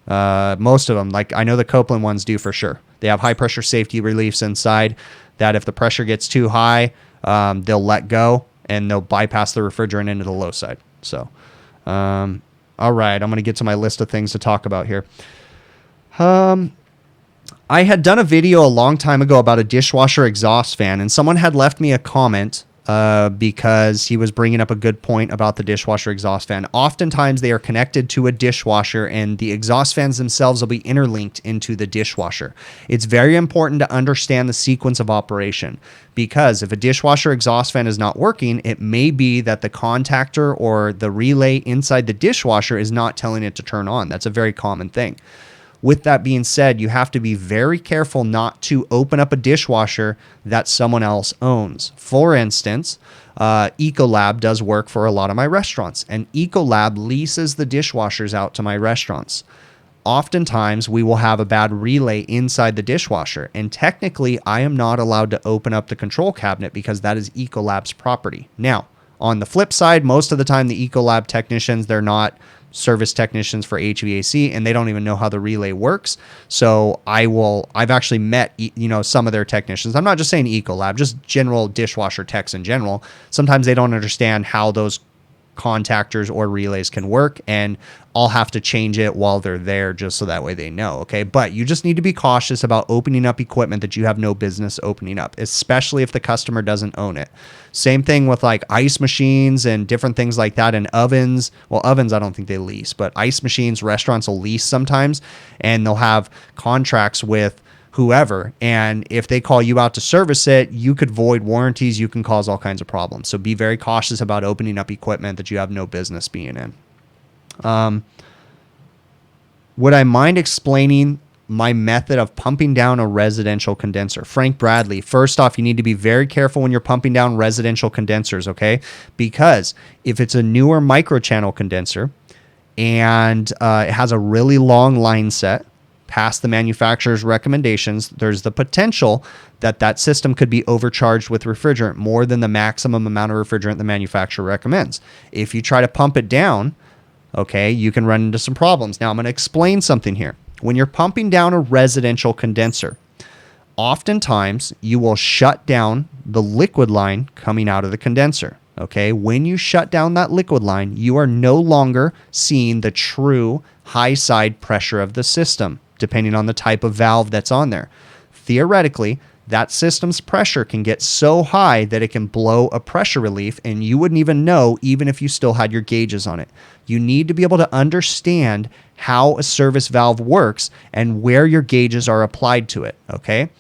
Most of them, like I know the Copeland ones do for sure. They have high pressure safety reliefs inside that if the pressure gets too high, they'll let go and they'll bypass the refrigerant into the low side. So, all right, I'm going to get to my list of things to talk about here. I had done a video a long time ago about a dishwasher exhaust fan, and someone had left me a comment because he was bringing up a good point about the dishwasher exhaust fan. Oftentimes they are connected to a dishwasher and the exhaust fans themselves will be interlinked into the dishwasher. It's very important to understand the sequence of operation because if a dishwasher exhaust fan is not working, it may be that the contactor or the relay inside the dishwasher is not telling it to turn on. That's a very common thing. With that being said, you have to be very careful not to open up a dishwasher that someone else owns. For instance, Ecolab does work for a lot of my restaurants, and Ecolab leases the dishwashers out to my restaurants. Oftentimes, we will have a bad relay inside the dishwasher, and technically, I am not allowed to open up the control cabinet because that is Ecolab's property. Now, on the flip side, most of the time, the Ecolab technicians, they're not service technicians for HVAC and they don't even know how the relay works. So I've actually met, some of their technicians. I'm not just saying Ecolab, just general dishwasher techs in general. Sometimes they don't understand how those contactors or relays can work, and I'll have to change it while they're there just so that way they know. Okay. But you just need to be cautious about opening up equipment that you have no business opening up, especially if the customer doesn't own it. Same thing with like ice machines and different things like that, and ovens. Well, ovens, I don't think they lease, but ice machines, restaurants will lease sometimes, and they'll have contracts with whoever. And if they call you out to service it, you could void warranties. You can cause all kinds of problems. So be very cautious about opening up equipment that you have no business being in. Would I mind explaining my method of pumping down a residential condenser? Frank Bradley, first off, you need to be very careful when you're pumping down residential condensers, okay? Because if it's a newer microchannel condenser and it has a really long line set past the manufacturer's recommendations, there's the potential that that system could be overcharged with refrigerant more than the maximum amount of refrigerant the manufacturer recommends. If you try to pump it down, okay, you can run into some problems. Now, I'm going to explain something here. When you're pumping down a residential condenser, oftentimes you will shut down the liquid line coming out of the condenser. Okay, when you shut down that liquid line, you are no longer seeing the true high side pressure of the system, depending on the type of valve that's on there. Theoretically, that system's pressure can get so high that it can blow a pressure relief, and you wouldn't even know even if you still had your gauges on it. You need to be able to understand how a service valve works and where your gauges are applied to it, okay?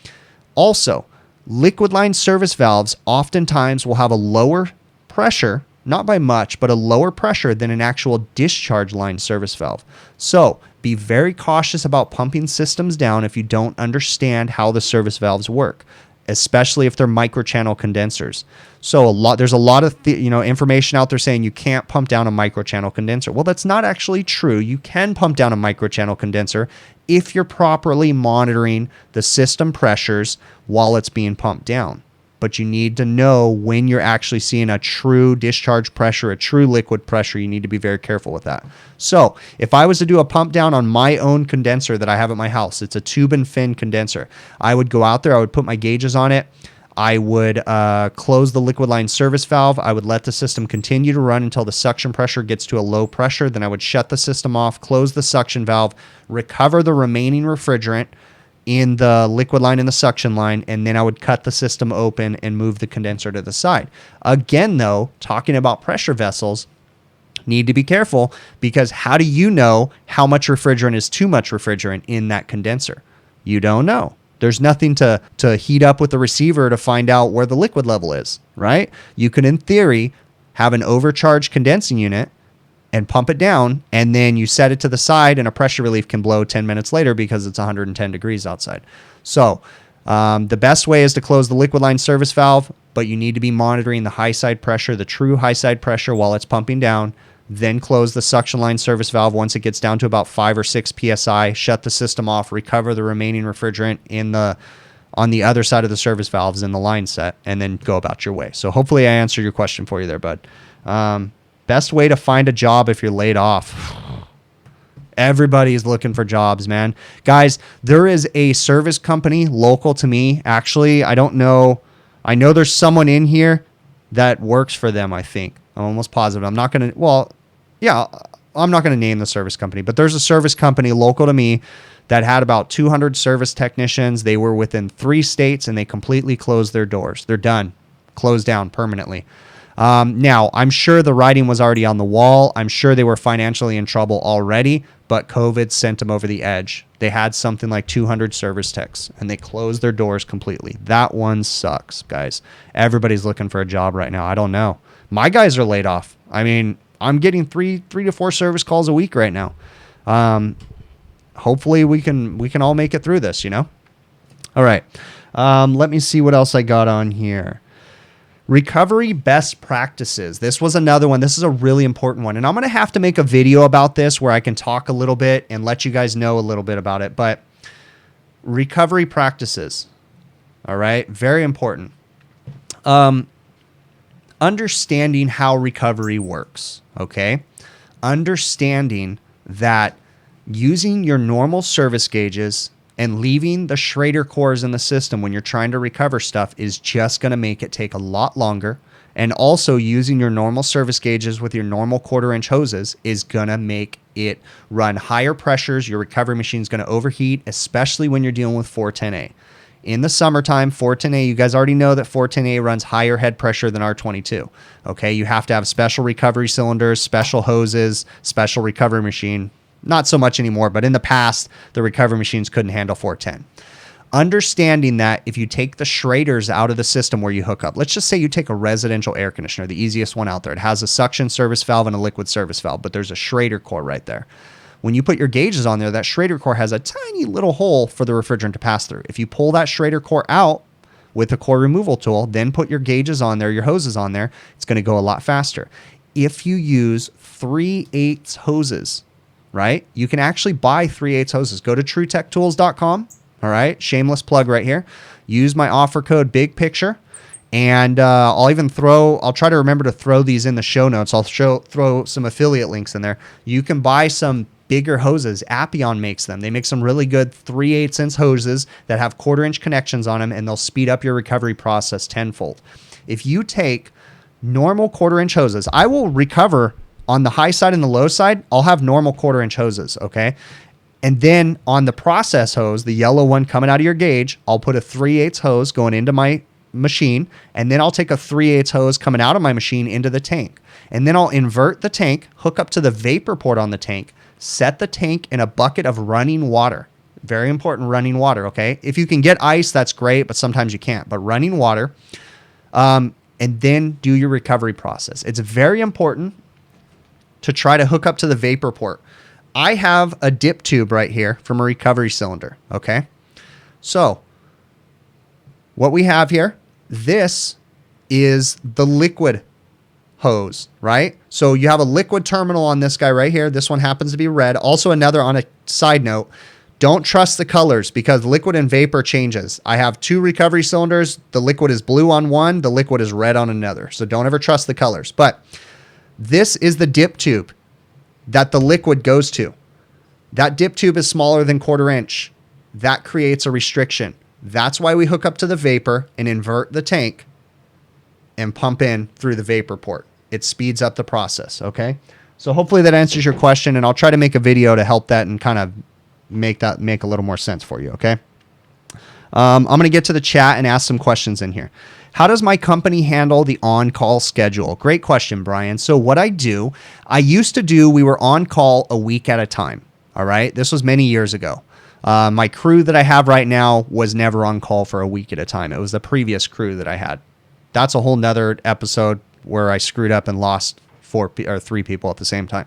Also, liquid line service valves oftentimes will have a lower pressure, not by much, but a lower pressure than an actual discharge line service valve. So be very cautious about pumping systems down if you don't understand how the service valves work, especially if they're microchannel condensers. So there's a lot of information out there saying you can't pump down a microchannel condenser. Well, that's not actually true. You can pump down a microchannel condenser if you're properly monitoring the system pressures while it's being pumped down. But you need to know when you're actually seeing a true discharge pressure, a true liquid pressure. You need to be very careful with that. So if I was to do a pump down on my own condenser that I have at my house, it's a tube and fin condenser. I would go out there, I would put my gauges on it. I would close the liquid line service valve. I would let the system continue to run until the suction pressure gets to a low pressure. Then I would shut the system off, close the suction valve, recover the remaining refrigerant in the liquid line and the suction line, and then I would cut the system open and move the condenser to the side. Again, though, talking about pressure vessels, need to be careful, because how do you know how much refrigerant is too much refrigerant in that condenser? You don't know. There's nothing to heat up with the receiver to find out where the liquid level is, right? You can, in theory, have an overcharged condensing unit and pump it down, and then you set it to the side, and a pressure relief can blow 10 minutes later because it's 110 degrees outside. So the best way is to close the liquid line service valve, but you need to be monitoring the high side pressure, the true high side pressure while it's pumping down. Then close the suction line service valve once it gets down to about 5 or 6 psi, shut the system off, recover the remaining refrigerant on the other side of the service valves in the line set, and then go about your way. So hopefully I answered your question for you there, bud. Best way to find a job if you're laid off. Everybody's looking for jobs, man. Guys, there is a service company local to me. Actually, I don't know. I know there's someone in here that works for them, I think. I'm almost positive. I'm not going to name the service company, but there's a service company local to me that had about 200 service technicians. They were within 3 states, and they completely closed their doors. They're done. Closed down permanently. Now, I'm sure the writing was already on the wall. I'm sure they were financially in trouble already, but COVID sent them over the edge. They had something like 200 service techs, and they closed their doors completely. That one sucks, guys. Everybody's looking for a job right now. I don't know. My guys are laid off. I mean, I'm getting three to four service calls a week right now. Hopefully we can all make it through this, you know? All right. Let me see what else I got on here. Recovery best practices. This was another one. This is a really important one. And I'm going to have to make a video about this where I can talk a little bit and let you guys know a little bit about it. But recovery practices. All right. Very important. Understanding how recovery works. Okay. Understanding that using your normal service gauges and leaving the Schrader cores in the system when you're trying to recover stuff is just going to make it take a lot longer. And also using your normal service gauges with your normal 1/4-inch hoses is going to make it run higher pressures. Your recovery machine is going to overheat, especially when you're dealing with 410A. In the summertime, 410A, you guys already know that 410A runs higher head pressure than R22. Okay, you have to have special recovery cylinders, special hoses, special recovery machine. Not so much anymore, but in the past, the recovery machines couldn't handle 410. Understanding that if you take the Schraders out of the system where you hook up, let's just say you take a residential air conditioner, the easiest one out there. It has a suction service valve and a liquid service valve, but there's a Schrader core right there. When you put your gauges on there, that Schrader core has a tiny little hole for the refrigerant to pass through. If you pull that Schrader core out with a core removal tool, then put your gauges on there, your hoses on there, it's going to go a lot faster. If you use 3/8 hoses right? You can actually buy 3/8 hoses. Go to truetechtools.com. All right. Shameless plug right here. Use my offer code Big Picture. And I'll try to remember to throw these in the show notes. I'll throw some affiliate links in there. You can buy some bigger hoses. Appion makes them. They make some really good 3/8 inch hoses that have 1/4 inch connections on them, and they'll speed up your recovery process tenfold. If you take normal 1/4 inch hoses, I will recover on the high side and the low side. I'll have normal 1/4 inch hoses. Okay. And then on the process hose, the yellow one coming out of your gauge, I'll put a 3/8 hose going into my machine, and then I'll take a 3/8 hose coming out of my machine into the tank. And then I'll invert the tank, hook up to the vapor port on the tank, set the tank in a bucket of running water. Very important, running water, okay? If you can get ice, that's great, but sometimes you can't. But running water, and then do your recovery process. It's very important to try to hook up to the vapor port. I have a dip tube right here from a recovery cylinder, okay? So what we have here, this is the liquid hose, right? So you have a liquid terminal on this guy right here. This one happens to be red. Also another, on a side note, don't trust the colors because liquid and vapor changes. I have 2 recovery cylinders. The liquid is blue on one. The liquid is red on another. So don't ever trust the colors. But this is the dip tube that the liquid goes to. That dip tube is smaller than 1/4 inch. That creates a restriction. That's why we hook up to the vapor and invert the tank and pump in through the vapor port. It speeds up the process, okay? So hopefully that answers your question, and I'll try to make a video to help that and kind of make a little more sense for you, okay? I'm going to get to the chat and ask some questions in here. How does my company handle the on-call schedule? Great question, Brian. So what I used to do, we were on call a week at a time, all right? This was many years ago. My crew that I have right now was never on call for a week at a time. It was the previous crew that I had. That's a whole nother episode where I screwed up and lost 3 people at the same time.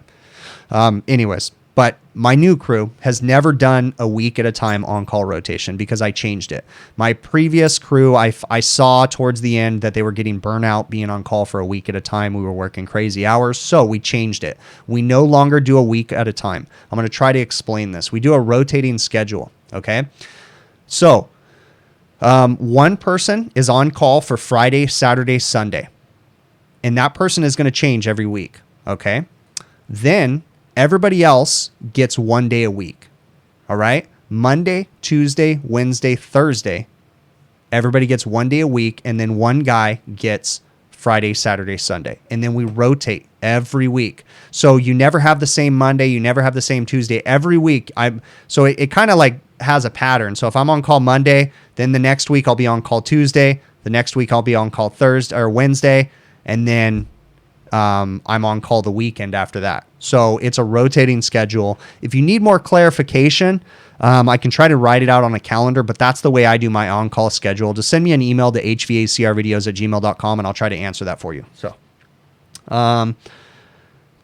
Anyways, but my new crew has never done a week at a time on-call rotation because I changed it. My previous crew, I saw towards the end that they were getting burnout being on call for a week at a time. We were working crazy hours, so we changed it. We no longer do a week at a time. I'm going to try to explain this. We do a rotating schedule, okay? So one person is on call for Friday, Saturday, Sunday, and that person is going to change every week, okay? Then everybody else gets 1 day a week. All right. Monday, Tuesday, Wednesday, Thursday. Everybody gets 1 day a week. And then one guy gets Friday, Saturday, Sunday. And then we rotate every week. So you never have the same Monday. You never have the same Tuesday. Every week. So it kind of like has a pattern. So if I'm on call Monday, then the next week I'll be on call Tuesday. The next week I'll be on call Thursday or Wednesday. And then I'm on call the weekend after that. So it's a rotating schedule. If you need more clarification, I can try to write it out on a calendar, but that's the way I do my on-call schedule. Just send me an email to hvacrvideos@gmail.com and I'll try to answer that for you. So,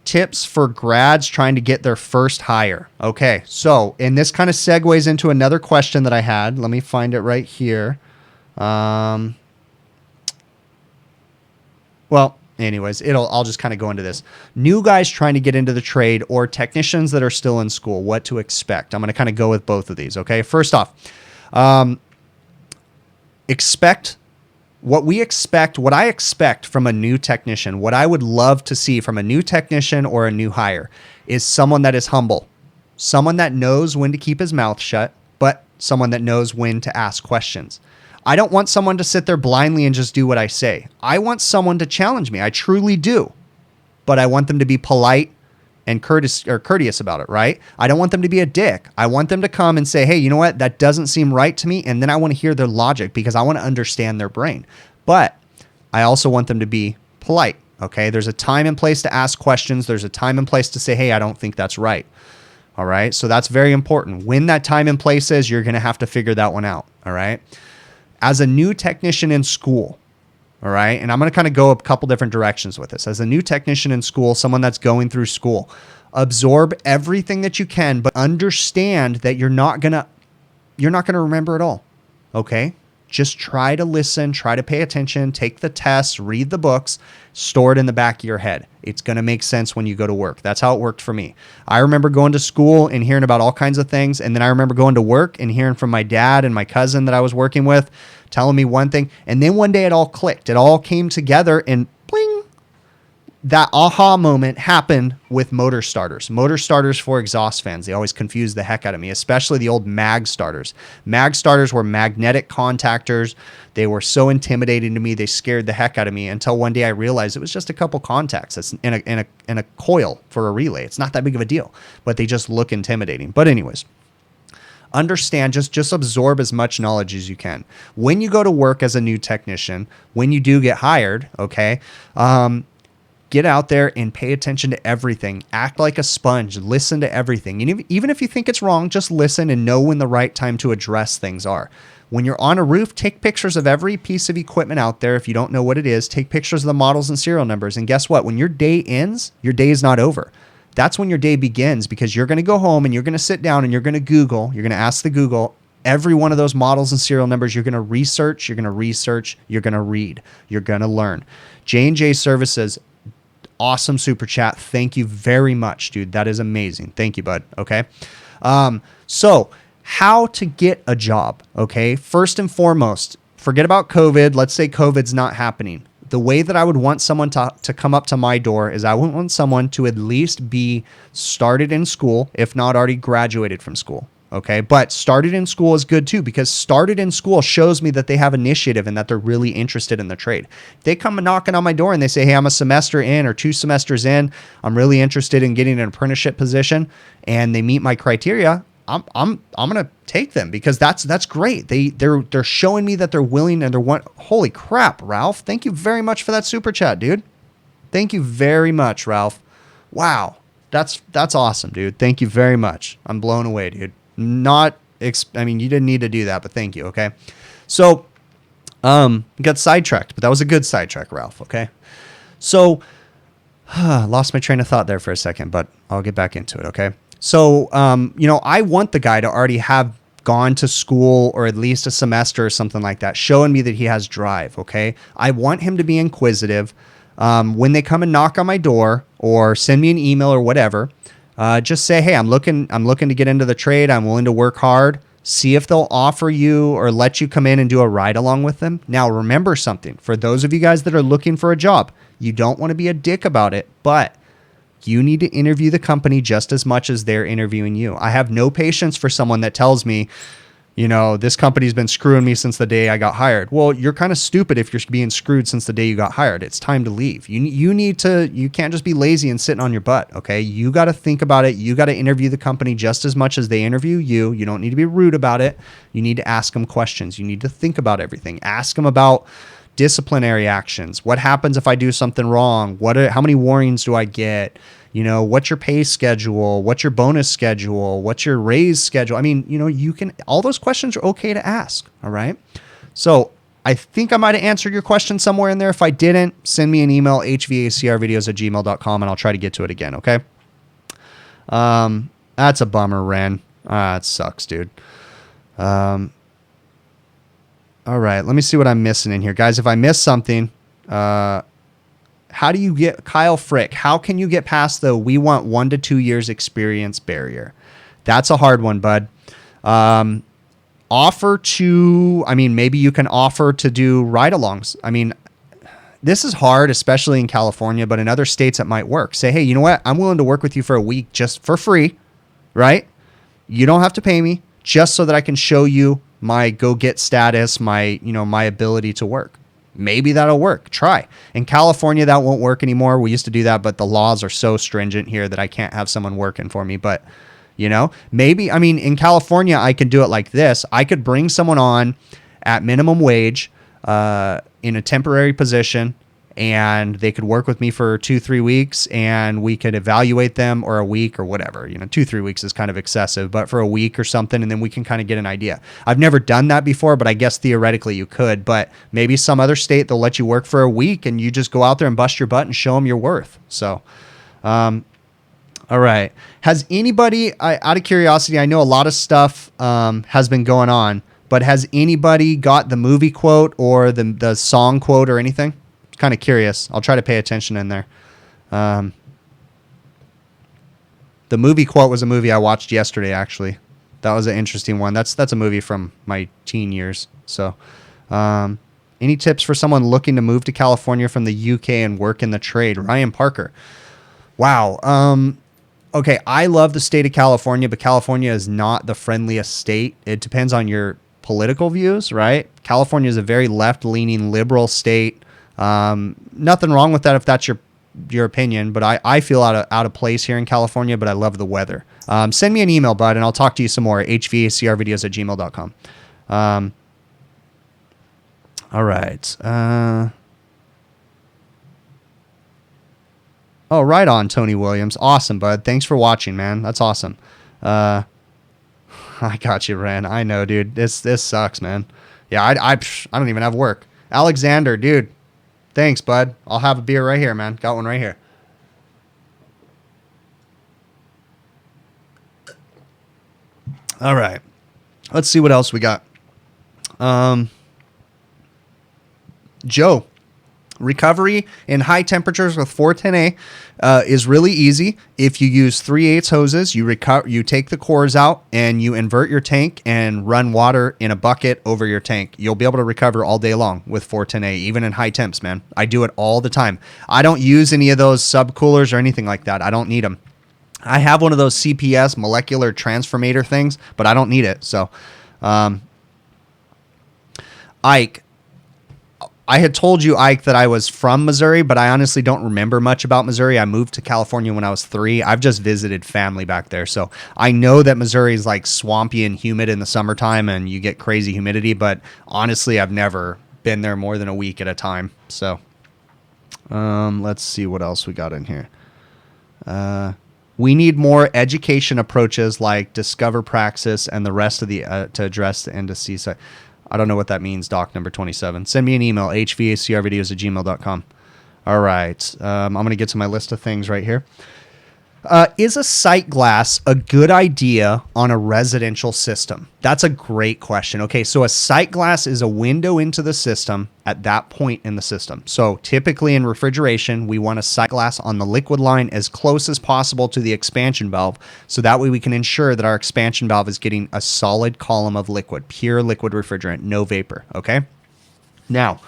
tips for grads trying to get their first hire. Okay. So, and this kind of segues into another question that I had. Let me find it right here. Anyways, I'll just kind of go into this. New guys trying to get into the trade or technicians that are still in school, what to expect. I'm going to kind of go with both of these, okay? First off, expect what I expect from a new technician, what I would love to see from a new technician or a new hire is someone that is humble, someone that knows when to keep his mouth shut, but someone that knows when to ask questions. I don't want someone to sit there blindly and just do what I say. I want someone to challenge me. I truly do. But I want them to be polite and courteous about it, right? I don't want them to be a dick. I want them to come and say, hey, you know what? That doesn't seem right to me. And then I want to hear their logic because I want to understand their brain. But I also want them to be polite, okay? There's a time and place to ask questions. There's a time and place to say, hey, I don't think that's right. All right? So that's very important. When that time and place is, you're going to have to figure that one out, all right? As a new technician in school, all right, and I'm going to kind of go a couple different directions with this. As a new technician in school, someone that's going through school, absorb everything that you can, but understand that you're not going to remember it all, okay? Just try to listen, try to pay attention, take the tests, read the books, store it in the back of your head. It's going to make sense when you go to work. That's how it worked for me. I remember going to school and hearing about all kinds of things. And then I remember going to work and hearing from my dad and my cousin that I was working with telling me one thing. And then one day it all clicked. It all came together and bling. That aha moment happened with motor starters. Motor starters for exhaust fans. They always confuse the heck out of me, especially the old mag starters. Mag starters were magnetic contactors. They were so intimidating to me. They scared the heck out of me until one day I realized it was just a couple contacts that's in a coil for a relay. It's not that big of a deal, but they just look intimidating. But anyways, understand, just absorb as much knowledge as you can. When you go to work as a new technician, when you do get hired, okay, get out there and pay attention to everything. Act like a sponge. Listen to everything. And even if you think it's wrong, just listen and know when the right time to address things are. When you're on a roof, take pictures of every piece of equipment out there. If you don't know what it is, take pictures of the models and serial numbers. And guess what? When your day ends, your day is not over. That's when your day begins, because you're going to go home and you're going to sit down and you're going to Google. You're going to ask the Google every one of those models and serial numbers. You're going to research. You're going to research. You're going to read. You're going to learn. J&J Services. Awesome super chat. Thank you very much, dude. That is amazing. Thank you, bud. Okay. So how to get a job. Okay. First and foremost, forget about COVID. Let's say COVID's not happening. The way that I would want someone to come up to my door is I would want someone to at least be started in school, if not already graduated from school. Okay. But started in school is good too, because started in school shows me that they have initiative and that they're really interested in the trade. If they come knocking on my door and they say, hey, I'm a semester in or 2 semesters in, I'm really interested in getting an apprenticeship position, and they meet my criteria, I'm going to take them, because that's great. They're showing me that they're willing and holy crap, Ralph. Thank you very much for that super chat, dude. Thank you very much, Ralph. Wow. That's awesome, dude. Thank you very much. I'm blown away, dude. I mean, you didn't need to do that, but thank you. Okay. So, got sidetracked, but that was a good sidetrack, Ralph. Okay. So, lost my train of thought there for a second, but I'll get back into it. Okay. So, I want the guy to already have gone to school, or at least a semester or something like that, showing me that he has drive. Okay. I want him to be inquisitive. When they come and knock on my door or send me an email or whatever, just say, hey, I'm looking to get into the trade. I'm willing to work hard. See if they'll offer you or let you come in and do a ride along with them. Now, remember something. For those of you guys that are looking for a job, you don't want to be a dick about it, but you need to interview the company just as much as they're interviewing you. I have no patience for someone that tells me, this company's been screwing me since the day I got hired. Well, you're kind of stupid if you're being screwed since the day you got hired. It's time to leave. You can't just be lazy and sitting on your butt. Okay. You got to think about it. You got to interview the company just as much as they interview you. You don't need to be rude about it. You need to ask them questions. You need to think about everything. Ask them about disciplinary actions. What happens if I do something wrong? How many warnings do I get? What's your pay schedule? What's your bonus schedule? What's your raise schedule? I mean, all those questions are okay to ask. All right. So I think I might have answered your question somewhere in there. If I didn't, send me an email, hvacrvideos@gmail.com, and I'll try to get to it again. Okay. That's a bummer, Ren. It sucks, dude. All right. Let me see what I'm missing in here, guys. If I miss something, how do you get Kyle Frick? How can you get past the we want 1 to 2 years experience barrier? That's a hard one, bud. Maybe you can offer to do ride-alongs. I mean, this is hard, especially in California, but in other states it might work. Say, hey, you know what? I'm willing to work with you for a week just for free, right? You don't have to pay me, just so that I can show you my go-get status, my ability to work. Maybe that'll work. Try. In California, that won't work anymore. We used to do that, but the laws are so stringent here that I can't have someone working for me. But, maybe, in California, I can do it like this. I could bring someone on at minimum wage in a temporary position, and they could work with me for 2-3 weeks, and we could evaluate them, or a week or whatever. 2-3 weeks is kind of excessive, but for a week or something, and then we can kind of get an idea. I've never done that before, but I guess theoretically you could. But maybe some other state, they'll let you work for a week and you just go out there and bust your butt and show them your worth. So, all right. Has anybody, out of curiosity, I know a lot of stuff has been going on, but has anybody got the movie quote or the song quote or anything? Kind of curious. I'll try to pay attention in there. The movie quote was a movie I watched yesterday, actually. That was an interesting one. That's a movie from my teen years. So, any tips for someone looking to move to California from the UK and work in the trade? Ryan Parker. Wow. Okay, I love the state of California, but California is not the friendliest state. It depends on your political views, right? California is a very left-leaning liberal state. Nothing wrong with that if that's your opinion, but I feel out of place here in California, but I love the weather. Send me an email, bud, and I'll talk to you some more. hvacrvideos@gmail.com. All right. Oh, right on, Tony Williams. Awesome, bud. Thanks for watching, man. That's awesome. I got you, Ren. I know, dude. This sucks, man. Yeah, I don't even have work. Alexander, dude. Thanks, bud. I'll have a beer right here, man. Got one right here. All right. Let's see what else we got. Joe. Recovery in high temperatures with 410A is really easy. If you use 3/8 hoses, you take the cores out and you invert your tank and run water in a bucket over your tank. You'll be able to recover all day long with 410A, even in high temps, man. I do it all the time. I don't use any of those subcoolers or anything like that. I don't need them. I have one of those CPS molecular transformator things, but I don't need it. So, Ike. I had told you, Ike, that I was from Missouri, but I honestly don't remember much about Missouri. I moved to California when I was 3. I've just visited family back there. So I know that Missouri is like swampy and humid in the summertime and you get crazy humidity, but honestly, I've never been there more than a week at a time. So let's see what else we got in here. We need more education approaches like Discover Praxis and the rest of the to address the indices. I don't know what that means, doc number 27. Send me an email, hvacrvideos@gmail.com. All right. I'm going to get to my list of things right here. Is a sight glass a good idea on a residential system? That's a great question. Okay, so a sight glass is a window into the system at that point in the system. So typically in refrigeration, we want a sight glass on the liquid line as close as possible to the expansion valve. So that way we can ensure that our expansion valve is getting a solid column of liquid, pure liquid refrigerant, no vapor. Okay. Now,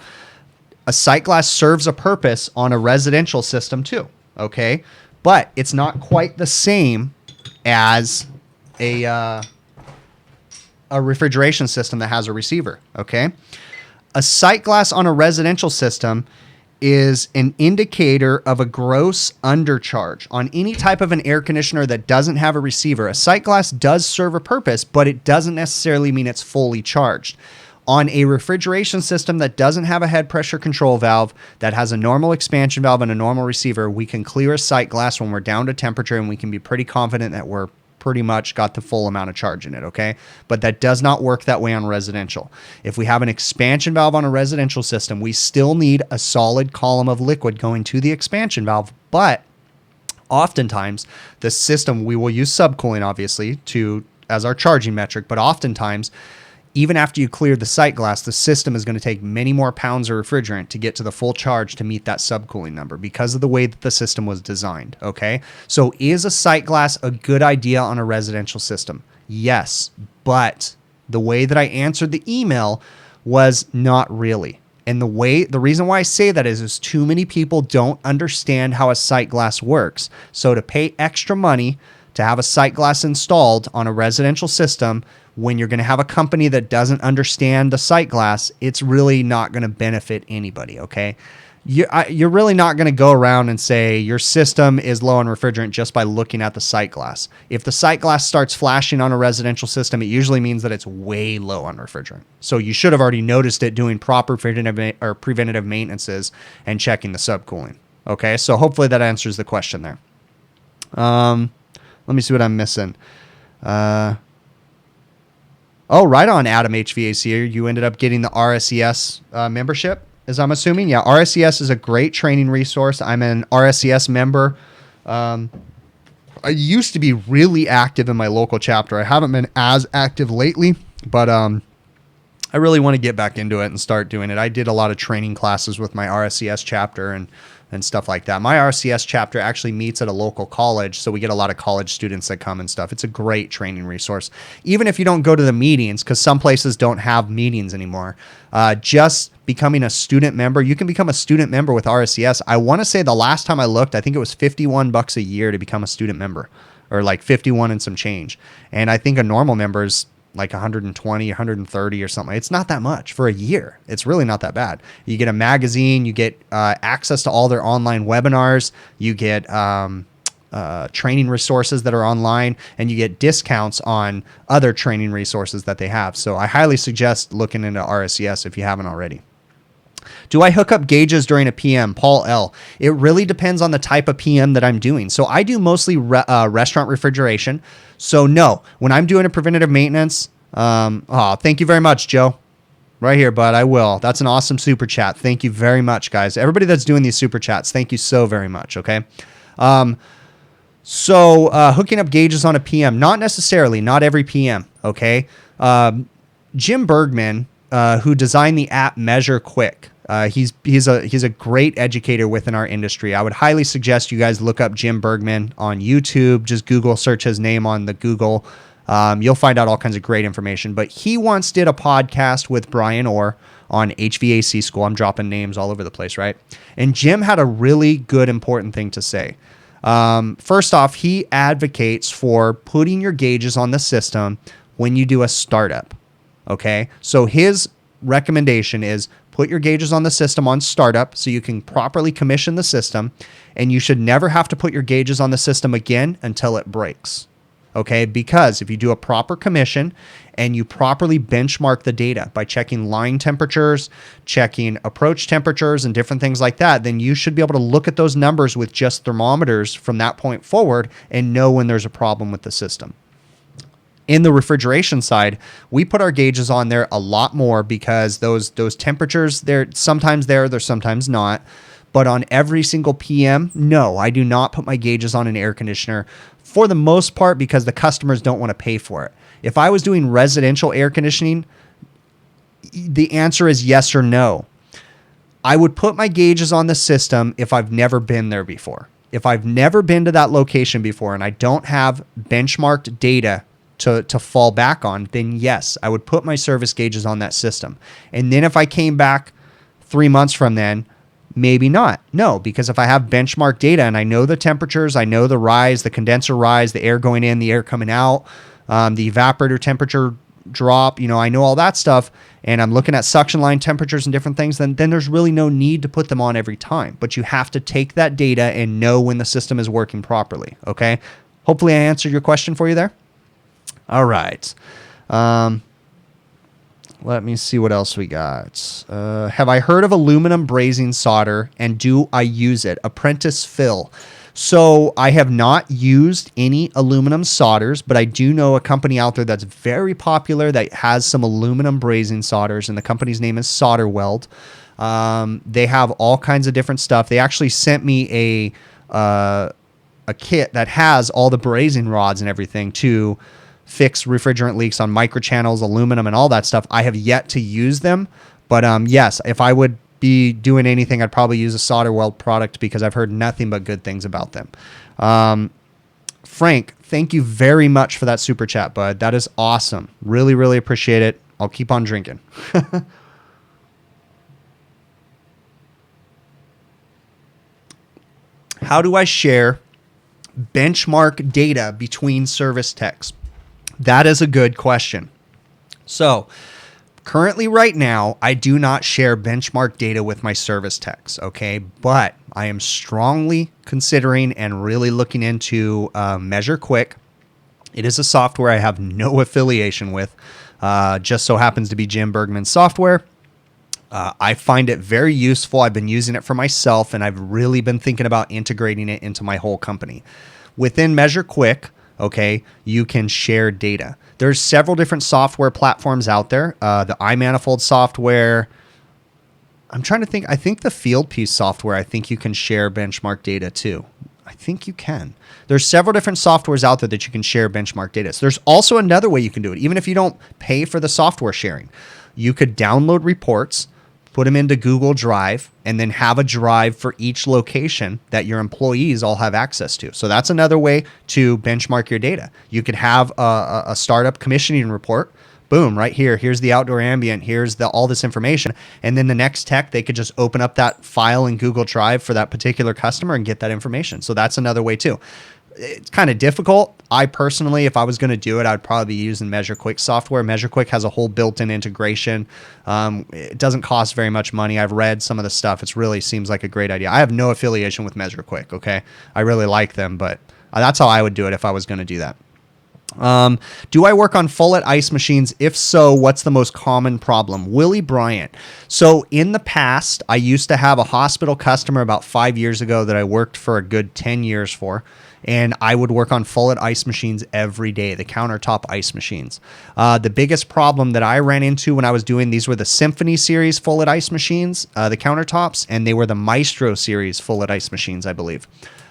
a sight glass serves a purpose on a residential system too. Okay. But it's not quite the same as a refrigeration system that has a receiver, okay? A sight glass on a residential system is an indicator of a gross undercharge. On any type of an air conditioner that doesn't have a receiver, a sight glass does serve a purpose, but it doesn't necessarily mean it's fully charged. On a refrigeration system that doesn't have a head pressure control valve, that has a normal expansion valve and a normal receiver, we can clear a sight glass when we're down to temperature and we can be pretty confident that we're pretty much got the full amount of charge in it, okay? But that does not work that way on residential. If we have an expansion valve on a residential system, we still need a solid column of liquid going to the expansion valve, but oftentimes the system, we will use subcooling obviously as our charging metric, but oftentimes even after you clear the sight glass, the system is going to take many more pounds of refrigerant to get to the full charge to meet that subcooling number because of the way that the system was designed, okay? So is a sight glass a good idea on a residential system? Yes, but the way that I answered the email was not really. And the reason why I say that is too many people don't understand how a sight glass works. So to pay extra money to have a sight glass installed on a residential system, when you're going to have a company that doesn't understand the sight glass, it's really not going to benefit anybody, okay? You're really not going to go around and say your system is low on refrigerant just by looking at the sight glass. If the sight glass starts flashing on a residential system, it usually means that it's way low on refrigerant. So you should have already noticed it doing proper preventative maintenances and checking the subcooling, okay? So hopefully that answers the question there. Let me see what I'm missing. Oh, right on, Adam HVAC. You ended up getting the RSES membership, as I'm assuming. Yeah, RSES is a great training resource. I'm an RSES member. I used to be really active in my local chapter. I haven't been as active lately, but I really want to get back into it and start doing it. I did a lot of training classes with my RSCS chapter and stuff like that. My RSCS chapter actually meets at a local college, so we get a lot of college students that come and stuff. It's a great training resource. Even if you don't go to the meetings, because some places don't have meetings anymore, just becoming a student member, you can become a student member with RSCS. I want to say the last time I looked, I think it was $51 a year to become a student member, or like 51 and some change. And I think a normal member is like 120, 130 or something. It's not that much for a year. It's really not that bad. You get a magazine, you get access to all their online webinars, you get training resources that are online, and you get discounts on other training resources that they have. So I highly suggest looking into RSCS if you haven't already. Do I hook up gauges during a PM? Paul L. It really depends on the type of PM that I'm doing. So I do mostly restaurant refrigeration. So no, when I'm doing a preventative maintenance, thank you very much, Joe. Right here, bud. I will. That's an awesome super chat. Thank you very much, guys. Everybody that's doing these super chats, thank you so very much. Okay. So hooking up gauges on a PM, not necessarily, not every PM. Okay. Jim Bergman, who designed the app Measure Quick. He's a great educator within our industry. I would highly suggest you guys look up Jim Bergman on YouTube. Just Google search his name on the Google. You'll find out all kinds of great information. But he once did a podcast with Brian Orr on HVAC School. I'm dropping names all over the place, right? And Jim had a really good, important thing to say. First off, he advocates for putting your gauges on the system when you do a startup. Okay, so his recommendation is put your gauges on the system on startup so you can properly commission the system, and you should never have to put your gauges on the system again until it breaks. Okay, because if you do a proper commission and you properly benchmark the data by checking line temperatures, checking approach temperatures, and different things like that, then you should be able to look at those numbers with just thermometers from that point forward and know when there's a problem with the system. In the refrigeration side, we put our gauges on there a lot more because those temperatures, they're sometimes there, they're sometimes not. But on every single PM, no, I do not put my gauges on an air conditioner for the most part because the customers don't want to pay for it. If I was doing residential air conditioning, the answer is yes or no. I would put my gauges on the system if I've never been there before. If I've never been to that location before and I don't have benchmarked data to fall back on, then yes, I would put my service gauges on that system. And then if I came back 3 months from then, maybe not. No, because if I have benchmark data and I know the temperatures, I know the rise, the condenser rise, the air going in, the air coming out, the evaporator temperature drop, I know all that stuff, and I'm looking at suction line temperatures and different things, then there's really no need to put them on every time. But you have to take that data and know when the system is working properly, okay? Hopefully I answered your question for you there. All right. Let me see what else we got. Have I heard of aluminum brazing solder, and do I use it? Apprentice Phil. So I have not used any aluminum solders, but I do know a company out there that's very popular that has some aluminum brazing solders, and the company's name is Solder Weld. They have all kinds of different stuff. They actually sent me a kit that has all the brazing rods and everything to fix refrigerant leaks on microchannels, aluminum, and all that stuff. I have yet to use them, but yes, if I would be doing anything, I'd probably use a Solder Weld product because I've heard nothing but good things about them. Frank, thank you very much for that super chat, bud. That is awesome. Really, really appreciate it. I'll keep on drinking. How do I share benchmark data between service techs? That is a good question. So currently right now, I do not share benchmark data with my service techs, okay? But I am strongly considering and really looking into Measure Quick. It is a software I have no affiliation with. Just so happens to be Jim Bergman's software. I find it very useful. I've been using it for myself, and I've really been thinking about integrating it into my whole company. Within Measure Quick, okay, you can share data. There's several different software platforms out there. The iManifold software. I'm trying to think. I think the Field Piece software, I think you can share benchmark data too. I think you can. There's several different softwares out there that you can share benchmark data. So there's also another way you can do it, even if you don't pay for the software sharing. you could download reports, put them into Google Drive, and then have a drive for each location that your employees all have access to. So that's another way to benchmark your data. You could have a startup commissioning report. Boom, right here. Here's the outdoor ambient. Here's all this information. And then the next tech, they could just open up that file in Google Drive for that particular customer and get that information. So that's another way too. It's kind of difficult. I personally, if I was going to do it, I'd probably be using MeasureQuick software. MeasureQuick has a whole built-in integration. It doesn't cost very much money. I've read some of the stuff. It really seems like a great idea. I have no affiliation with MeasureQuick, okay? I really like them, but that's how I would do it if I was going to do that. Do I work on full-at ice machines? If so, what's the most common problem? Willie Bryant. So in the past, I used to have a hospital customer about 5 years ago that I worked for a good 10 years for. And I would work on full-at ice machines every day, the countertop ice machines. The biggest problem that I ran into when I was doing these were the Symphony series full-at ice machines, the countertops, and they were the Maestro series full-at ice machines, I believe.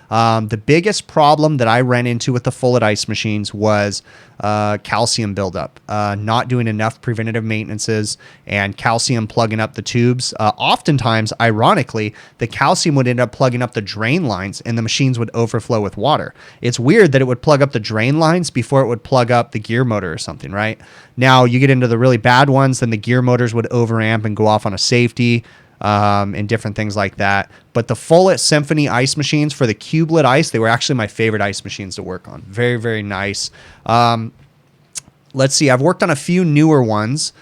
The biggest problem that I ran into with the full-at ice machines was calcium buildup, not doing enough preventative maintenances, and calcium plugging up the tubes. Oftentimes, ironically, the calcium would end up plugging up the drain lines and the machines would overflow with water. It's weird that it would plug up the drain lines before it would plug up the gear motor or something, right? Now, you get into the really bad ones, then the gear motors would overamp and go off on a safety. And different things like that. But the full-at Symphony ice machines for the cubelet ice, they were actually my favorite ice machines to work on. Very, very nice. Let's see. I've worked on a few newer ones.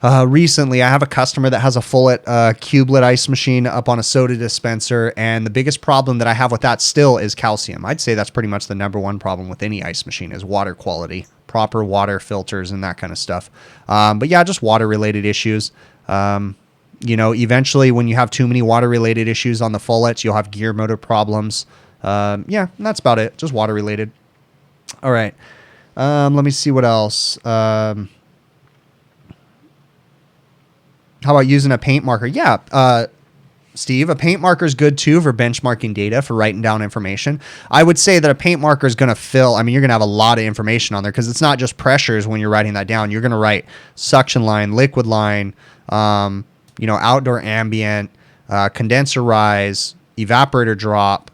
Recently, I have a customer that has a full-at cubelet ice machine up on a soda dispenser, and the biggest problem that I have with that still is calcium. I'd say that's pretty much the number one problem with any ice machine is water quality, proper water filters, and that kind of stuff. But yeah, just water-related issues. You know, eventually when you have too many water-related issues on the full-ets, you'll have gear motor problems. Yeah, that's about it. Just water-related. All right. Let me see what else. How about using a paint marker? Yeah, Steve, a paint marker is good too for benchmarking data, for writing down information. I would say that a paint marker is going to fill, I mean, you're going to have a lot of information on there because it's not just pressures when you're writing that down. You're going to write suction line, liquid line, you know, outdoor ambient, condenser rise, evaporator drop,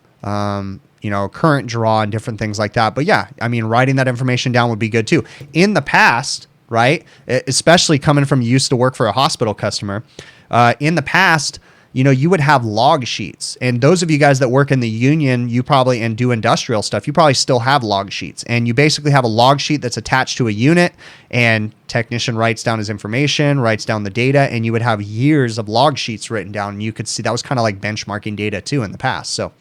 you know, current draw and different things like that. But yeah, I mean, writing that information down would be good too. In the past, right, especially coming from used to work for a hospital customer, in the past, you know, you would have log sheets. And those of you guys that work in the union, you probably, and do industrial stuff, you probably still have log sheets. And you basically have a log sheet that's attached to a unit, and technician writes down his information, writes down the data, and you would have years of log sheets written down. And you could see that was kind of like benchmarking data too in the past. So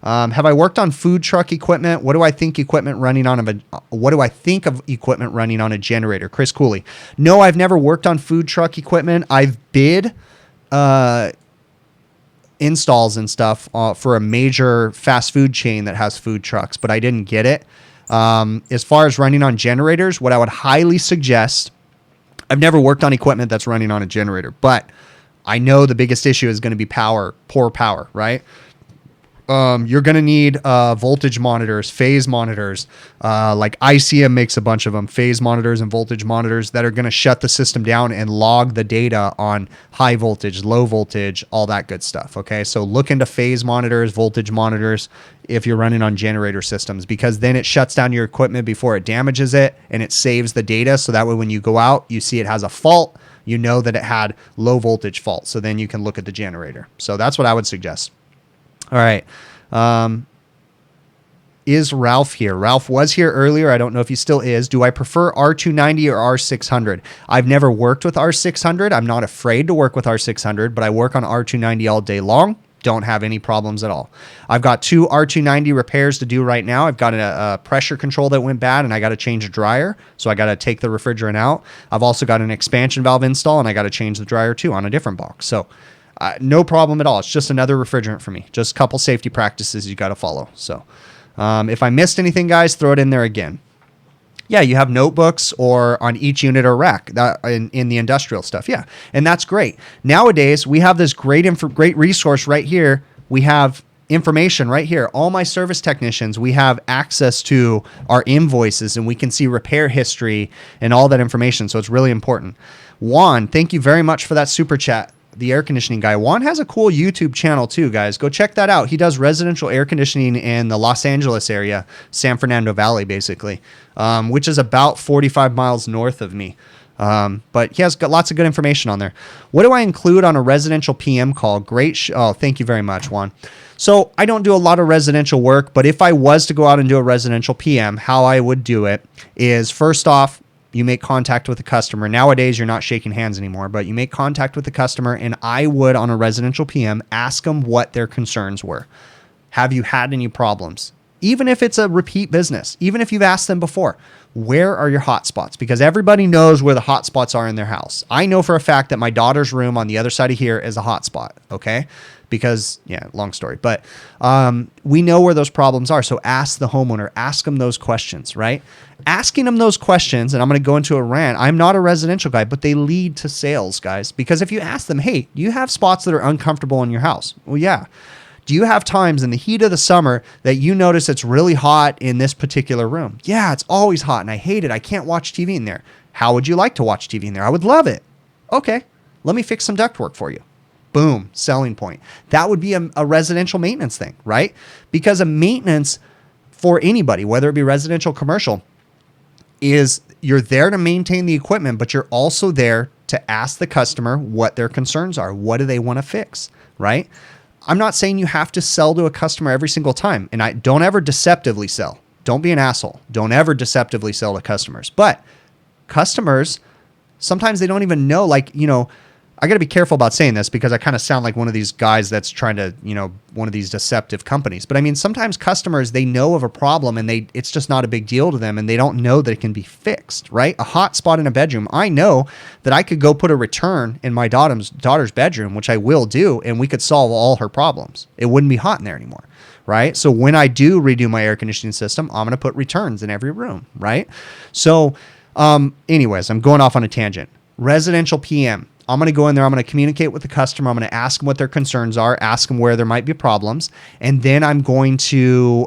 have I worked on food truck equipment? What do I think equipment running on what do I think of equipment running on a generator? Chris Cooley. No, I've never worked on food truck equipment. I've bid installs and stuff for a major fast food chain that has food trucks, but I didn't get it. As far as running on generators, what I would highly suggest, I've never worked on equipment that's running on a generator, but I know the biggest issue is going to be power, poor power, right? You're going to need voltage monitors, phase monitors, like ICM makes a bunch of them, phase monitors and voltage monitors that are going to shut the system down and log the data on high voltage, low voltage, all that good stuff. Okay, so look into phase monitors, voltage monitors if you're running on generator systems, because then it shuts down your equipment before it damages it, and it saves the data. So that way when you go out, you see it has a fault, you know that it had low voltage fault. So then you can look at the generator. So that's what I would suggest. All right. Is Ralph here? Ralph was here earlier. I don't know if he still is. Do I prefer R290 or R600? I've never worked with R600. I'm not afraid to work with R600, but I work on R290 all day long. Don't have any problems at all. I've got 2 R290 repairs to do right now. I've got a pressure control that went bad, and I got to change a dryer. So I got to take the refrigerant out. I've also got an expansion valve install, and I got to change the dryer too on a different box. So no problem at all. It's just another refrigerant for me. Just a couple safety practices you got to follow. So if I missed anything, guys, throw it in there again. Yeah, you have notebooks or on each unit or rack that in the industrial stuff. Yeah, and that's great. Nowadays, we have this great resource right here. We have information right here. All my service technicians, we have access to our invoices, and we can see repair history and all that information. So it's really important. Juan, thank you very much for that super chat. The air conditioning guy. Juan has a cool YouTube channel too, guys. Go check that out. He does residential air conditioning in the Los Angeles area, San Fernando Valley, basically, which is about 45 miles north of me. But he has got lots of good information on there. What do I include on a residential PM call? Great. Oh, thank you very much, Juan. So I don't do a lot of residential work, but if I was to go out and do a residential PM, how I would do it is, first off, you make contact with the customer. Nowadays, you're not shaking hands anymore, but you make contact with the customer, and I would, on a residential PM, ask them what their concerns were. Have you had any problems? Even if it's a repeat business, even if you've asked them before, where are your hot spots? Because everybody knows where the hot spots are in their house. I know for a fact that my daughter's room on the other side of here is a hot spot, okay? Because, yeah, long story. But we know where those problems are. So ask the homeowner, ask them those questions, right? Asking them those questions, and I'm going to go into a rant. I'm not a residential guy, but they lead to sales, guys. Because if you ask them, hey, do you have spots that are uncomfortable in your house? Well, yeah. Do you have times in the heat of the summer that you notice it's really hot in this particular room? Yeah, it's always hot and I hate it. I can't watch TV in there. How would you like to watch TV in there? I would love it. Okay, let me fix some ductwork for you. Boom, selling point. That would be a residential maintenance thing, right? Because a maintenance for anybody, whether it be residential, commercial, is you're there to maintain the equipment, but you're also there to ask the customer what their concerns are. What do they want to fix, right? I'm not saying you have to sell to a customer every single time. And I don't ever deceptively sell. Don't be an asshole. Don't ever deceptively sell to customers. But customers, sometimes they don't even know, like, you know, I got to be careful about saying this because I kind of sound like one of these guys that's trying to, you know, one of these deceptive companies. But I mean, sometimes customers, they know of a problem and it's just not a big deal to them and they don't know that it can be fixed, right? A hot spot in a bedroom. I know that I could go put a return in my daughter's bedroom, which I will do, and we could solve all her problems. It wouldn't be hot in there anymore, right? So when I do redo my air conditioning system, I'm going to put returns in every room, right? So anyways, I'm going off on a tangent. Residential PM. I'm going to go in there. I'm going to communicate with the customer. I'm going to ask them what their concerns are, ask them where there might be problems. And then I'm going to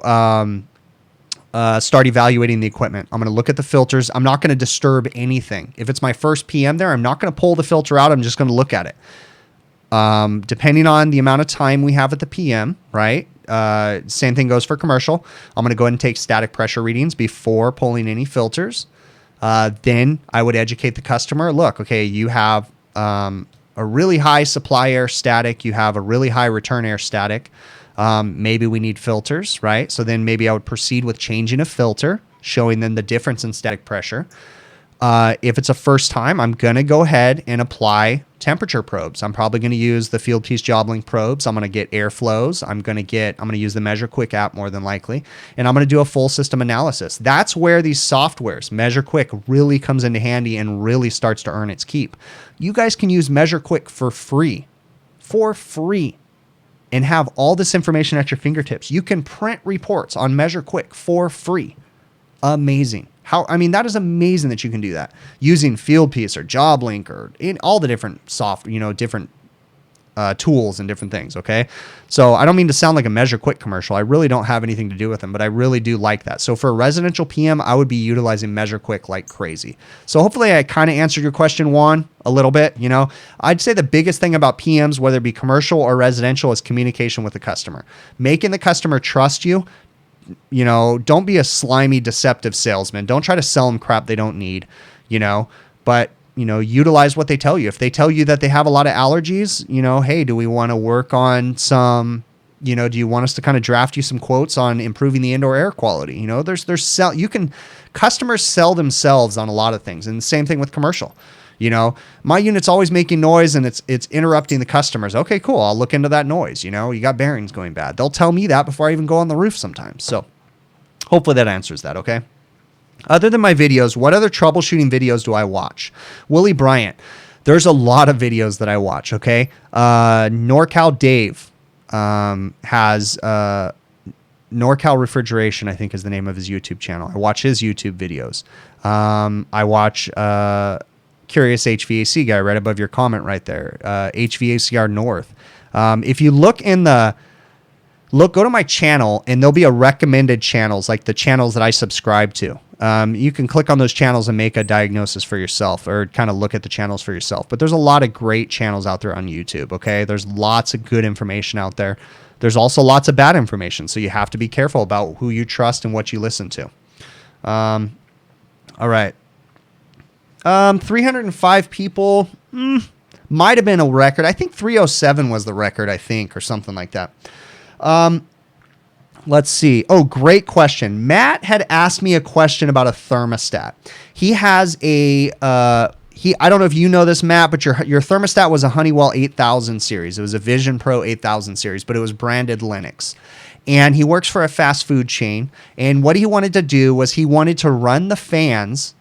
start evaluating the equipment. I'm going to look at the filters. I'm not going to disturb anything. If it's my first PM there, I'm not going to pull the filter out. I'm just going to look at it. Depending on the amount of time we have at the PM, right? Same thing goes for commercial. I'm going to go ahead and take static pressure readings before pulling any filters. Then I would educate the customer. Look, okay, you have a really high supply air static. You have a really high return air static. Maybe we need filters, right? So then maybe I would proceed with changing a filter, showing them the difference in static pressure. If it's a first time, I'm going to go ahead and apply temperature probes. I'm probably going to use the Field Piece Job Link probes. I'm going to get air flows. I'm going to use the Measure Quick app more than likely. And I'm going to do a full system analysis. That's where these softwares, Measure Quick, really comes into handy and really starts to earn its keep. You guys can use Measure Quick for free, and have all this information at your fingertips. You can print reports on Measure Quick for free. Amazing. That is amazing that you can do that using Field Piece or Job Link or in all the different different tools and different things. Okay. So I don't mean to sound like a Measure Quick commercial. I really don't have anything to do with them, but I really do like that. So for a residential PM, I would be utilizing Measure Quick like crazy. So hopefully I kind of answered your question, Juan, a little bit. I'd say the biggest thing about PMs, whether it be commercial or residential, is communication with the customer, making the customer trust you. Don't be a slimy, deceptive salesman. Don't try to sell them crap they don't need, but, utilize what they tell you. If they tell you that they have a lot of allergies, hey, do we want to work on some, do you want us to kind of draft you some quotes on improving the indoor air quality? Customers sell themselves on a lot of things. And the same thing with commercial. My unit's always making noise and it's interrupting the customers. Okay, cool. I'll look into that noise. You got bearings going bad. They'll tell me that before I even go on the roof sometimes. So hopefully that answers that. Okay. Other than my videos, what other troubleshooting videos do I watch? Willie Bryant. There's a lot of videos that I watch. Okay. NorCal Dave has NorCal Refrigeration, I think is the name of his YouTube channel. I watch his YouTube videos. I watch Curious HVAC guy right above your comment right there. HVACR North. If you go to my channel and there'll be a recommended channels, like the channels that I subscribe to. You can click on those channels and make a diagnosis for yourself, or kind of look at the channels for yourself. But there's a lot of great channels out there on YouTube, okay? There's lots of good information out there. There's also lots of bad information, so you have to be careful about who you trust and what you listen to. All right. 305 people might have been a record. I think 307 was the record, I think, or something like that. Let's see. Oh, great question. Matt had asked me a question about a thermostat. He has a, I don't know if you know this, Matt, but your thermostat was a Honeywell 8000 series. It was a Vision Pro 8000 series, but it was branded Linux. And he works for a fast food chain. And what he wanted to do was he wanted to run the fans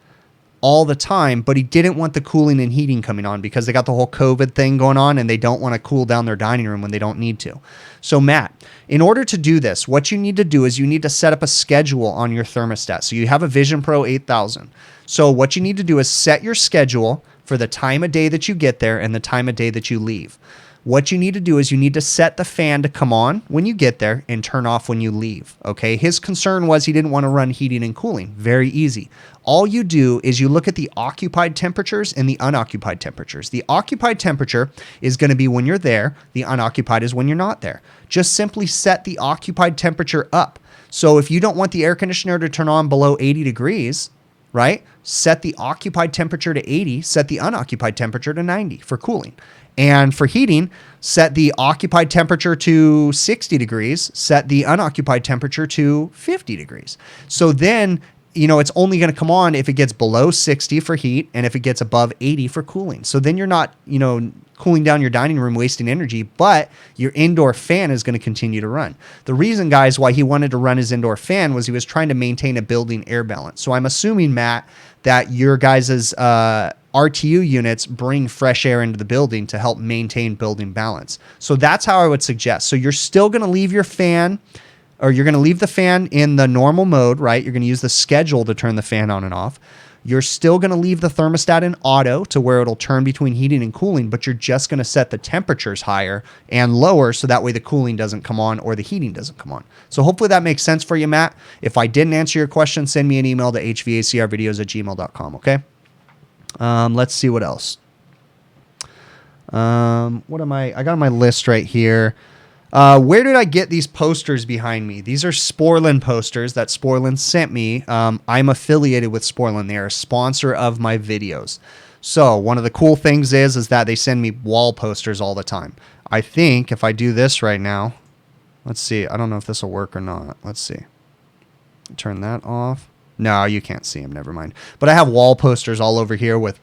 all the time, but he didn't want the cooling and heating coming on because they got the whole COVID thing going on and they don't want to cool down their dining room when they don't need to. So Matt, in order to do this, what you need to do is you need to set up a schedule on your thermostat. So you have a Vision Pro 8000. So what you need to do is set your schedule for the time of day that you get there and the time of day that you leave. What you need to do is you need to set the fan to come on when you get there and turn off when you leave. Okay. His concern was he didn't want to run heating and cooling. Very easy. All you do is you look at the occupied temperatures and the unoccupied temperatures. The occupied temperature is going to be when you're there. The unoccupied is when you're not there. Just simply set the occupied temperature up. So if you don't want the air conditioner to turn on below 80 degrees, right? Set the occupied temperature to 80, set the unoccupied temperature to 90 for cooling. And for heating, set the occupied temperature to 60 degrees, set the unoccupied temperature to 50 degrees. So then, it's only going to come on if it gets below 60 for heat and if it gets above 80 for cooling. So then you're not, cooling down your dining room, wasting energy, but your indoor fan is going to continue to run. The reason, guys, why he wanted to run his indoor fan was he was trying to maintain a building air balance. So I'm assuming, Matt, that your guys' RTU units bring fresh air into the building to help maintain building balance. So that's how I would suggest. So you're still going to leave your fan, or you're going to leave the fan in the normal mode, right? You're going to use the schedule to turn the fan on and off. You're still going to leave the thermostat in auto to where it'll turn between heating and cooling, but you're just going to set the temperatures higher and lower so that way the cooling doesn't come on or the heating doesn't come on. So hopefully that makes sense for you, Matt. If I didn't answer your question, send me an email to hvacrvideos@gmail.com, okay? Let's see what else. What am I got on my list right here. Where did I get these posters behind me? These are Sporlan posters that Sporlan sent me. I'm affiliated with Sporlan. They are a sponsor of my videos. So one of the cool things is that they send me wall posters all the time. I think if I do this right now, let's see. I don't know if this will work or not. Let's see. Turn that off. No, you can't see them. Never mind. But I have wall posters all over here with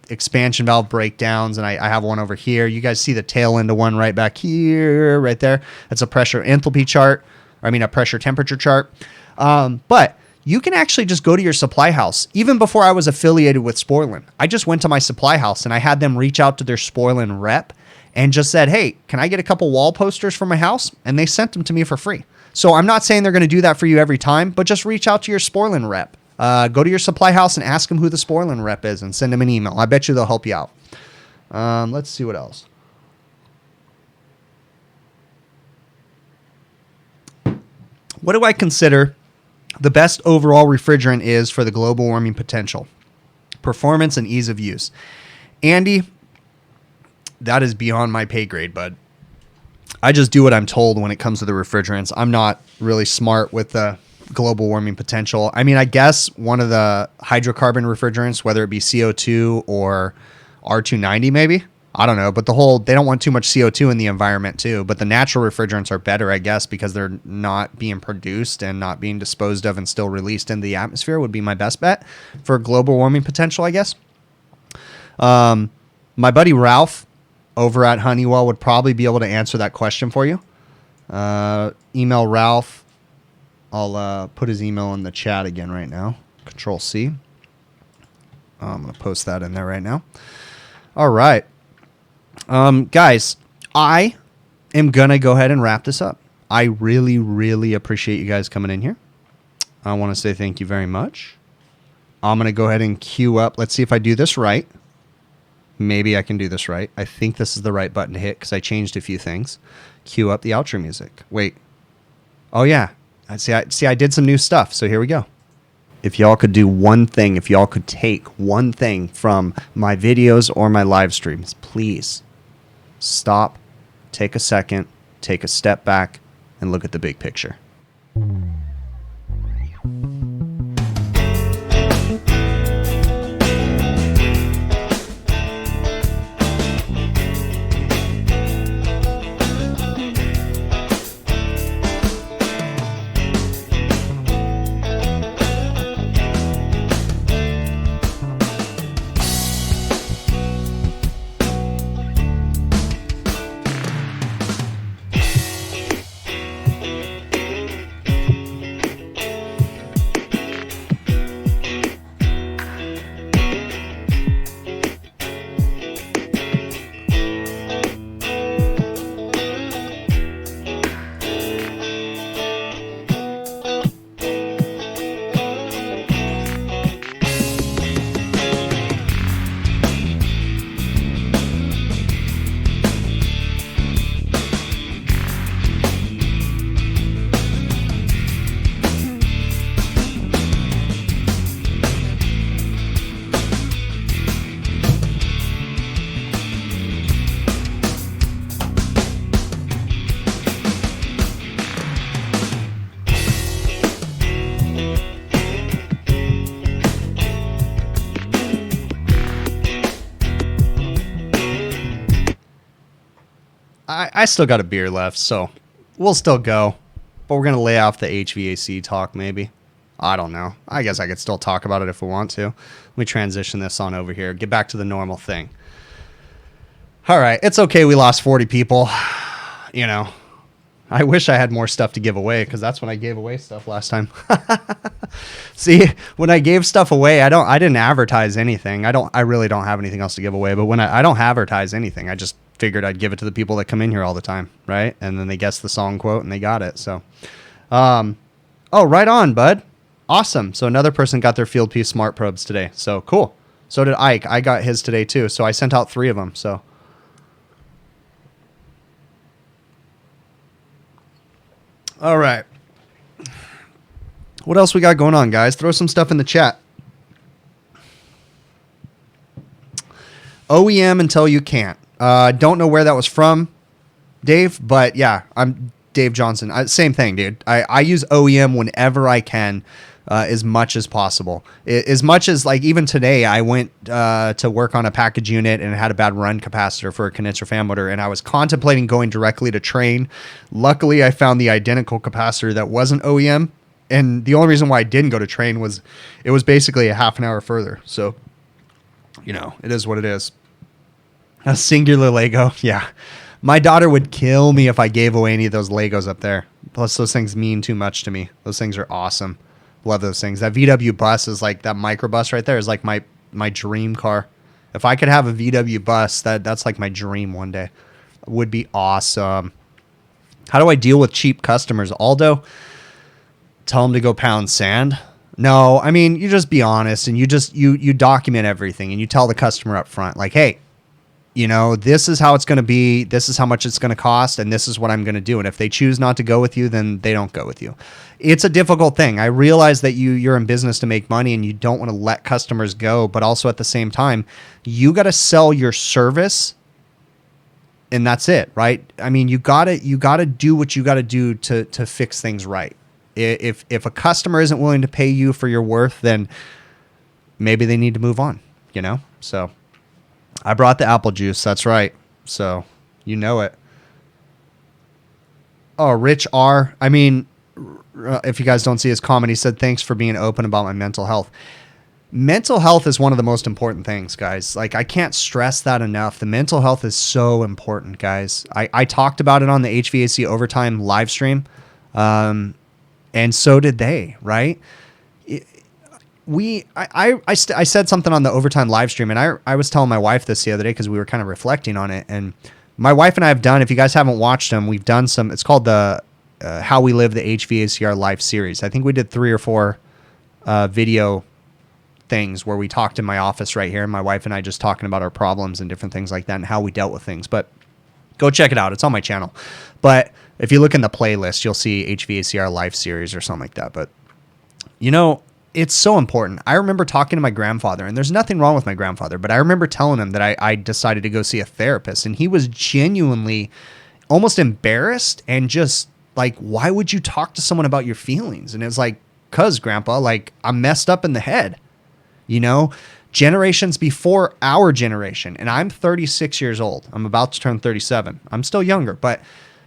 expansion valve breakdowns, and I have one over here. You guys see the tail end of one right back here, right there. That's a pressure enthalpy chart. A pressure temperature chart. But you can actually just go to your supply house. Even before I was affiliated with Sporlan, I just went to my supply house and I had them reach out to their Sporlan rep and just said, hey, can I get a couple wall posters for my house? And they sent them to me for free. So I'm not saying they're going to do that for you every time, but just reach out to your Sporlan rep. Go to your supply house and ask them who the Sporlan rep is and send them an email. I bet you they'll help you out. Let's see what else. What do I consider the best overall refrigerant is for the global warming potential? Performance and ease of use. Andy, that is beyond my pay grade, bud. I just do what I'm told when it comes to the refrigerants. I'm not really smart with the global warming potential. I guess one of the hydrocarbon refrigerants, whether it be CO2 or R290 maybe, I don't know, but they don't want too much CO2 in the environment too, but the natural refrigerants are better, I guess, because they're not being produced and not being disposed of and still released into the atmosphere would be my best bet for global warming potential, I guess. My buddy Ralph over at Honeywell would probably be able to answer that question for you. Email Ralph. I'll put his email in the chat again right now. Control C. I'm going to post that in there right now. All right. Guys, I am going to go ahead and wrap this up. I really, really appreciate you guys coming in here. I want to say thank you very much. I'm going to go ahead and queue up. Let's see if I do this right. Maybe I can do this right. I think this is the right button to hit because I changed a few things. Queue up the outro music. Wait. Oh, yeah. I did some new stuff. So here we go. if y'all could do one thing, if y'all could take one thing from my videos or my live streams, please stop, take a second, take a step back, and look at the big picture. I still got a beer left, so we'll still go. But we're going to lay off the HVAC talk, maybe. I don't know. I guess I could still talk about it if we want to. Let me transition this on over here. Get back to the normal thing. All right. It's okay we lost 40 people. You know, I wish I had more stuff to give away because that's when I gave away stuff last time. See, when I gave stuff away, I didn't advertise anything. I really don't have anything else to give away. But when I don't advertise anything, I just figured I'd give it to the people that come in here all the time, right? And then they guess the song quote and they got it. So, oh, right on, bud. Awesome. So another person got their Field Piece Smart Probes today. So cool. So did Ike. I got his today too. So I sent out 3 of them. So. All right. What else we got going on, guys? Throw some stuff in the chat. OEM until you can't. Don't know where that was from, Dave, but yeah, I'm Dave Johnson. Same thing, dude. I use OEM whenever I can, as much as possible. As much as, like, even today, I went to work on a package unit and had a bad run capacitor for a condenser fan motor, and I was contemplating going directly to Train. Luckily, I found the identical capacitor that wasn't OEM, and the only reason why I didn't go to Train was it was basically a half an hour further. So, you know, it is what it is. A singular Lego. Yeah. My daughter would kill me if I gave away any of those Legos up there. Plus, those things mean too much to me. Those things are awesome. Love those things. That VW bus is like, that microbus right there is like my dream car. If I could have a VW bus, that's like my dream one day. It would be awesome. How do I deal with cheap customers? Aldo, tell them to go pound sand. No, I mean, you just be honest and you document everything and you tell the customer up front, like, hey, you know, this is how it's going to be. This is how much it's going to cost. And this is what I'm going to do. And if they choose not to go with you, then they don't go with you. It's a difficult thing. I realize that you're in business to make money and you don't want to let customers go. But also at the same time, you got to sell your service. And that's it, right? I mean, you got to do what you got to do to fix things right. If a customer isn't willing to pay you for your worth, then maybe they need to move on, you know? So I brought the apple juice. That's right. So you know it. Oh, Rich R. I mean, if you guys don't see his comment, he said, thanks for being open about my mental health. Mental health is one of the most important things, guys. Like, I can't stress that enough. The mental health is so important, guys. I talked about it on the HVAC Overtime live stream. And so did they, right? I said something on the Overtime live stream, and I was telling my wife this the other day because we were kind of reflecting on it. And my wife and I have done, if you guys haven't watched them, we've done some, it's called the How We Live the HVACR Life series. I think we did 3 or 4 video things where we talked in my office right here, and my wife and I just talking about our problems and different things like that and how we dealt with things. But go check it out. It's on my channel. But if you look in the playlist, you'll see HVACR Life series or something like that. But, you know, it's so important. I remember talking to my grandfather, and there's nothing wrong with my grandfather, but I remember telling him that I decided to go see a therapist, and he was genuinely almost embarrassed and just like, why would you talk to someone about your feelings? And it's like, cause grandpa, like I'm messed up in the head, you know, generations before our generation. And I'm 36 years old. I'm about to turn 37. I'm still younger, but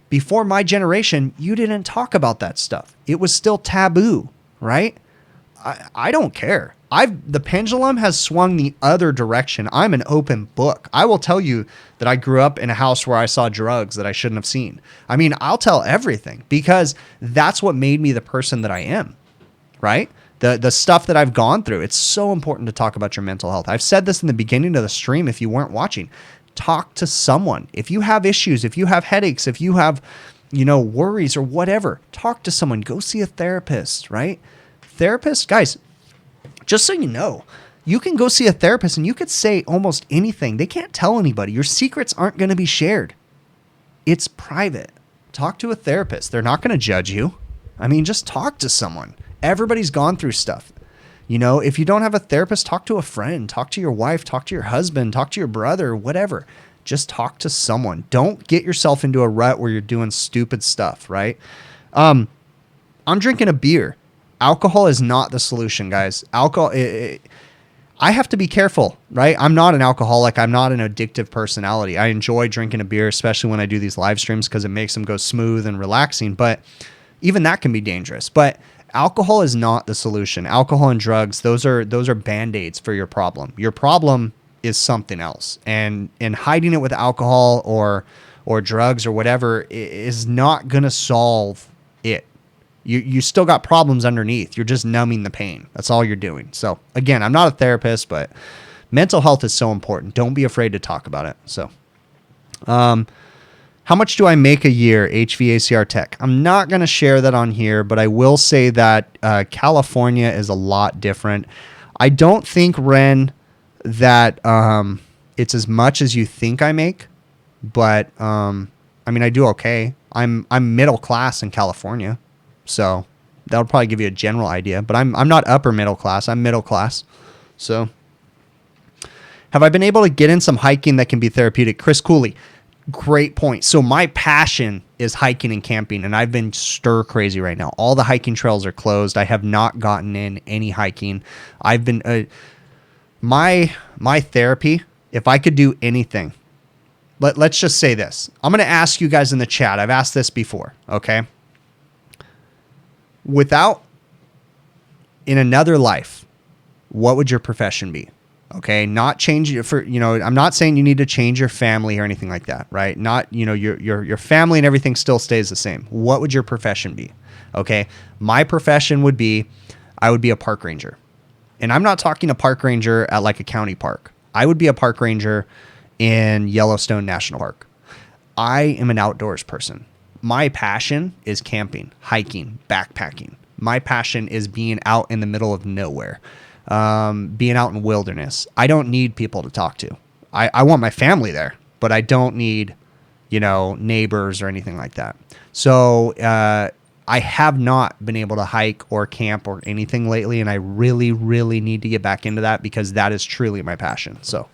before my generation, you didn't talk about that stuff. It was still taboo, right? I don't care. The pendulum has swung the other direction. I'm an open book. I will tell you that I grew up in a house where I saw drugs that I shouldn't have seen. I mean, I'll tell everything because that's what made me the person that I am, right? The stuff that I've gone through. It's so important to talk about your mental health. I've said this in the beginning of the stream if you weren't watching. Talk to someone. If you have issues, if you have headaches, if you have, worries or whatever, talk to someone. Go see a therapist, right? Therapists, guys, just so you know, you can go see a therapist and you could say almost anything. They can't tell anybody. Your secrets aren't going to be shared. It's private. Talk to a therapist. They're not going to judge you. I mean, just talk to someone. Everybody's gone through stuff. If you don't have a therapist, talk to a friend, talk to your wife, talk to your husband, talk to your brother, whatever. Just talk to someone. Don't get yourself into a rut where you're doing stupid stuff, right? I'm drinking a beer. Alcohol is not the solution, guys. Alcohol, I have to be careful, right? I'm not an alcoholic. I'm not an addictive personality. I enjoy drinking a beer, especially when I do these live streams because it makes them go smooth and relaxing. But even that can be dangerous. But alcohol is not the solution. Alcohol and drugs, those are band-aids for your problem. Your problem is something else. And hiding it with alcohol or drugs or whatever is not going to solve it. You still got problems underneath. You're just numbing the pain. That's all you're doing. So again, I'm not a therapist, but mental health is so important. Don't be afraid to talk about it. So, how much do I make a year, HVACR tech? I'm not going to share that on here, but I will say that California is a lot different. I don't think, Ren, that it's as much as you think I make, but I do okay. I'm middle class in California. So that'll probably give you a general idea, but I'm not upper middle class. I'm middle class. So have I been able to get in some hiking that can be therapeutic? Chris Cooley, great point. So my passion is hiking and camping, and I've been stir crazy right now. All the hiking trails are closed. I have not gotten in any hiking. I've been my therapy, if I could do anything, let's just say this. I'm going to ask you guys in the chat. I've asked this before, okay? In another life, what would your profession be? Okay, not change it for, I'm not saying you need to change your family or anything like that, right? Not, your family and everything still stays the same. What would your profession be? Okay, my profession would be, I would be a park ranger. And I'm not talking a park ranger at like a county park. I would be a park ranger in Yellowstone National Park. I am an outdoors person. My passion is camping, hiking, backpacking. My passion is being out in the middle of nowhere, being out in wilderness. I don't need people to talk to. I want my family there, but I don't need, neighbors or anything like that. So I have not been able to hike or camp or anything lately, and I really, really need to get back into that because that is truly my passion. So,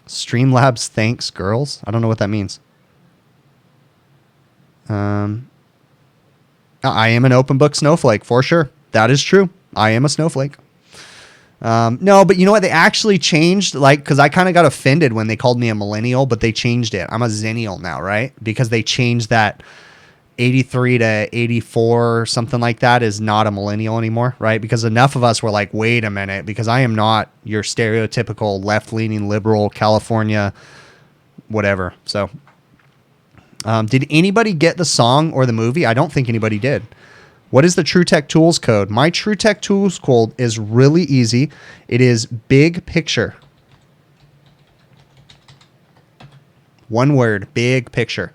Streamlabs thanks girls. I don't know what that means. I am an open book snowflake for sure. That is true. I am a snowflake. No, but you know what? They actually changed, because I kind of got offended when they called me a millennial, but they changed it. I'm a zennial now, right? Because they changed that 83 to 84, something like that, is not a millennial anymore, right? Because enough of us were like, wait a minute, because I am not your stereotypical left-leaning liberal California, whatever. So, did anybody get the song or the movie? I don't think anybody did. What is the TrueTech Tools code? My TrueTech Tools code is really easy. It is big picture. One word, big picture.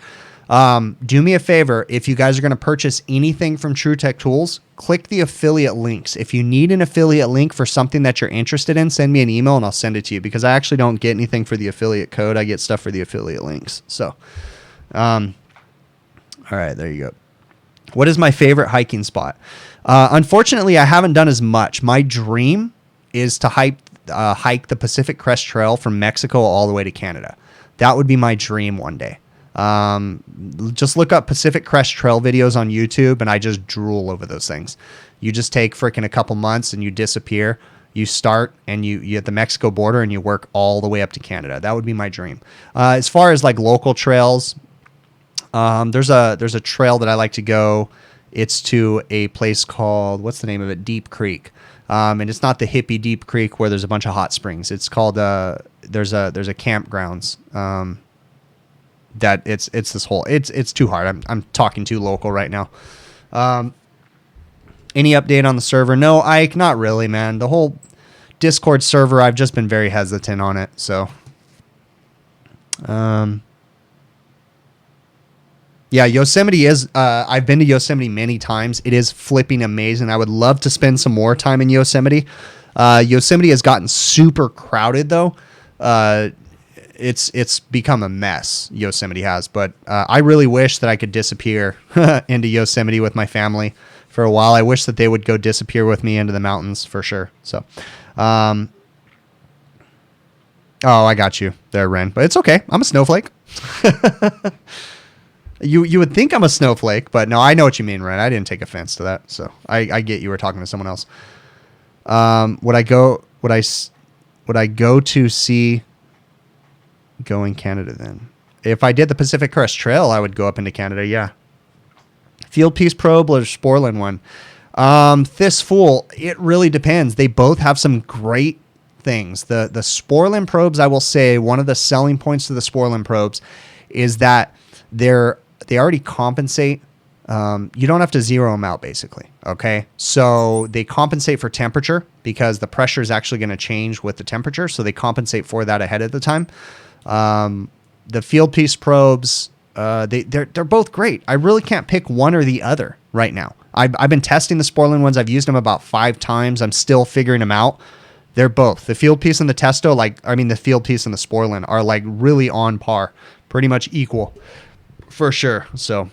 Do me a favor. If you guys are going to purchase anything from TrueTech Tools, click the affiliate links. If you need an affiliate link for something that you're interested in, send me an email and I'll send it to you, because I actually don't get anything for the affiliate code. I get stuff for the affiliate links. So, all right, there you go. What is my favorite hiking spot? Unfortunately, I haven't done as much. My dream is to hike the Pacific Crest Trail from Mexico all the way to Canada. That would be my dream one day. Just look up Pacific Crest Trail videos on YouTube, and I just drool over those things. You just take freaking a couple months and you disappear. You start and you at the Mexico border and you work all the way up to Canada. That would be my dream. As far as like local trails, there's a trail that I like to go. It's to a place called, what's the name of it? Deep Creek. And it's not the hippie Deep Creek where there's a bunch of hot springs. It's called there's a campgrounds. That it's this whole it's too hard. I'm talking too local right now. Any update on the server? No, Ike, not really, man. The whole Discord server, I've just been very hesitant on it. So, yeah, Yosemite is, I've been to Yosemite many times. It is flipping amazing. I would love to spend some more time in Yosemite. Yosemite has gotten super crowded though. It's become a mess, Yosemite has, but I really wish that I could disappear into Yosemite with my family for a while. I wish that they would go disappear with me into the mountains for sure. So, oh, I got you there, Ren, but it's okay. I'm a snowflake. You would think I'm a snowflake, but no, I know what you mean, Ren. I didn't take offense to that. So I get you were talking to someone else. Would I go to see go in Canada then? If I did the Pacific Crest Trail, I would go up into Canada, yeah. Field Piece Probe or Sporlan one? This Fool, it really depends. They both have some great things. The Sporlan probes, I will say, one of the selling points to the Sporlan probes is that they already compensate. You don't have to zero them out, basically. Okay, so they compensate for temperature because the pressure is actually going to change with the temperature, so they compensate for that ahead of the time. The Field Piece probes, they're both great. I really can't pick one or the other right now. I've been testing the Sporlan ones. I've used them about 5 times. I'm still figuring them out. They're both the Field Piece and the Testo. The Field Piece and the Sporlan are like really on par, pretty much equal, for sure. So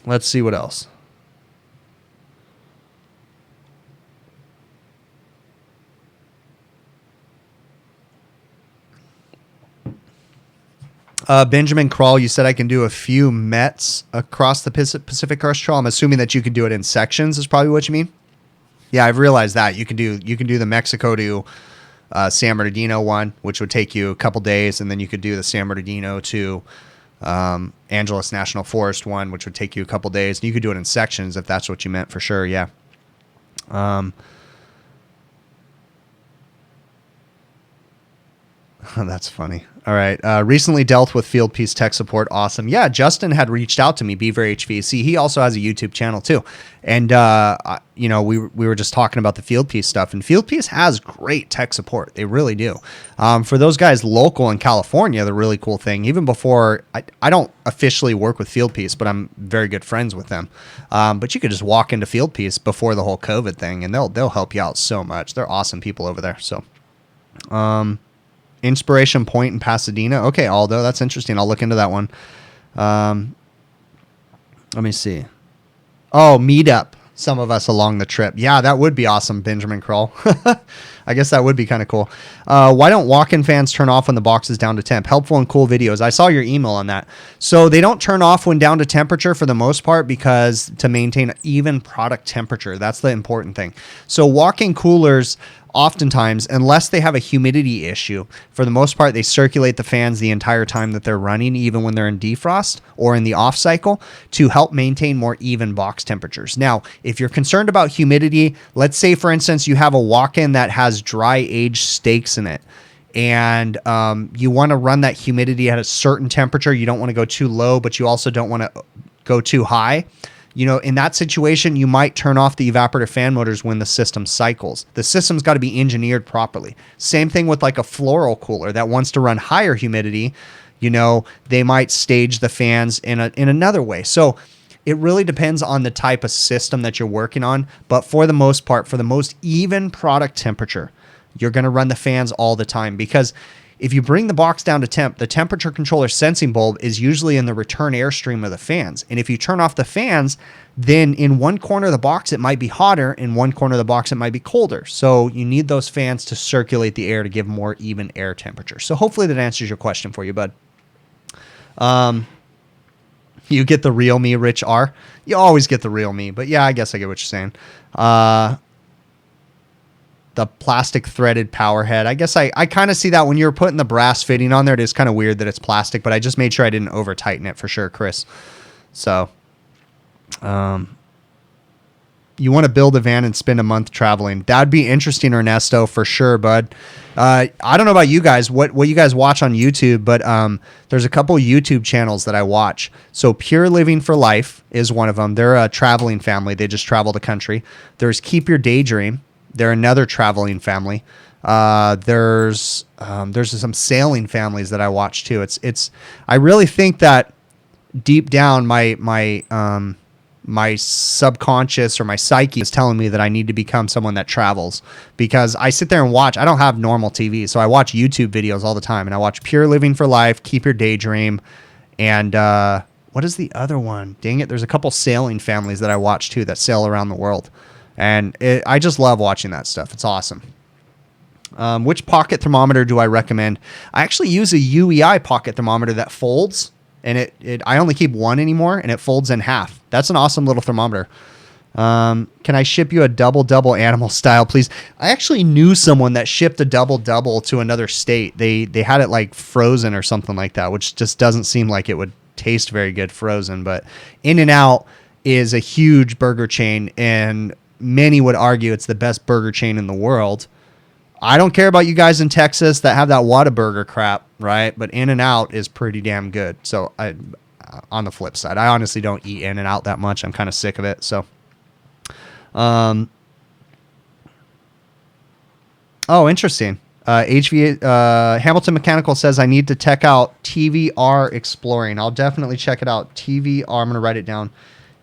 let's see what else. Benjamin Crawl, you said I can do a few Mets across the Pacific Crest Trail. I'm assuming that you could do it in sections is probably what you mean. Yeah, I've realized that. You can do the Mexico to San Bernardino one, which would take you a couple days, and then you could do the San Bernardino to Angeles National Forest one, which would take you a couple days. And you could do it in sections if that's what you meant for sure, yeah. That's funny. All right. Recently dealt with Field Piece tech support. Awesome. Yeah, Justin had reached out to me, Beaver HVAC. He also has a YouTube channel too. And, we were just talking about the Field Piece stuff. And Field Piece has great tech support. They really do. For those guys local in California, the really cool thing, even before, I don't officially work with Field Piece, but I'm very good friends with them. But you could just walk into Field Piece before the whole COVID thing, and they'll help you out so much. They're awesome people over there. So, Inspiration Point in Pasadena. Okay, Aldo, that's interesting. I'll look into that one. Let me see. Oh, meet up some of us along the trip. Yeah, that would be awesome, Benjamin Kroll. I guess that would be kind of cool. Why don't walk-in fans turn off when the box is down to temp? Helpful and cool videos. I saw your email on that. So they don't turn off when down to temperature for the most part because to maintain even product temperature. That's the important thing. So walk-in coolers, oftentimes, unless they have a humidity issue, for the most part, they circulate the fans the entire time that they're running, even when they're in defrost or in the off cycle, to help maintain more even box temperatures. Now, if you're concerned about humidity, let's say, for instance, you have a walk-in that has dry aged steaks in it, and you want to run that humidity at a certain temperature. You don't want to go too low, but you also don't want to go too high. In that situation, you might turn off the evaporator fan motors when the system cycles. The system's got to be engineered properly. Same thing with like a floral cooler that wants to run higher humidity. They might stage the fans in another way. So it really depends on the type of system that you're working on. But for the most part, for the most even product temperature, you're going to run the fans all the time because If you bring the box down to temp, the temperature controller sensing bulb is usually in the return airstream of the fans. And if you turn off the fans, then in one corner of the box, it might be hotter. In one corner of the box, it might be colder. So you need those fans to circulate the air to give more even air temperature. So hopefully that answers your question for you, bud. You get the real me, Rich R. You always get the real me. But yeah, I guess I get what you're saying. The plastic threaded power head. I guess I kind of see that when you're putting the brass fitting on there. It is kind of weird that it's plastic, but I just made sure I didn't over tighten it for sure, Chris. So, you want to build a van and spend a month traveling. That'd be interesting, Ernesto, for sure, bud. I don't know about you guys, what you guys watch on YouTube, but there's a couple YouTube channels that I watch. So Pure Living for Life is one of them. They're a traveling family. They just travel the country. There's Keep Your Daydream. They're another traveling family. There's some sailing families that I watch too. I really think that deep down my subconscious or my psyche is telling me that I need to become someone that travels, because I sit there and watch. I don't have normal TV, so I watch YouTube videos all the time, and I watch Pure Living for Life, Keep Your Daydream, and what is the other one? Dang it, there's a couple sailing families that I watch too that sail around the world. And I just love watching that stuff. It's awesome. Which pocket thermometer do I recommend? I actually use a UEI pocket thermometer that folds, and I only keep one anymore, and it folds in half. That's an awesome little thermometer. Can I ship you a double animal style, please? I actually knew someone that shipped a double to another state. They had it like frozen or something like that, which just doesn't seem like it would taste very good frozen. But In-N-Out is a huge burger chain, and many would argue it's the best burger chain in the world. I don't care about you guys in Texas that have that Whataburger crap, right? But In-N-Out is pretty damn good. So on the flip side, I honestly don't eat In-N-Out that much. I'm kind of sick of it. So, oh, interesting. Hamilton Mechanical says I need to check out TVR Exploring. I'll definitely check it out. TVR. I'm going to write it down.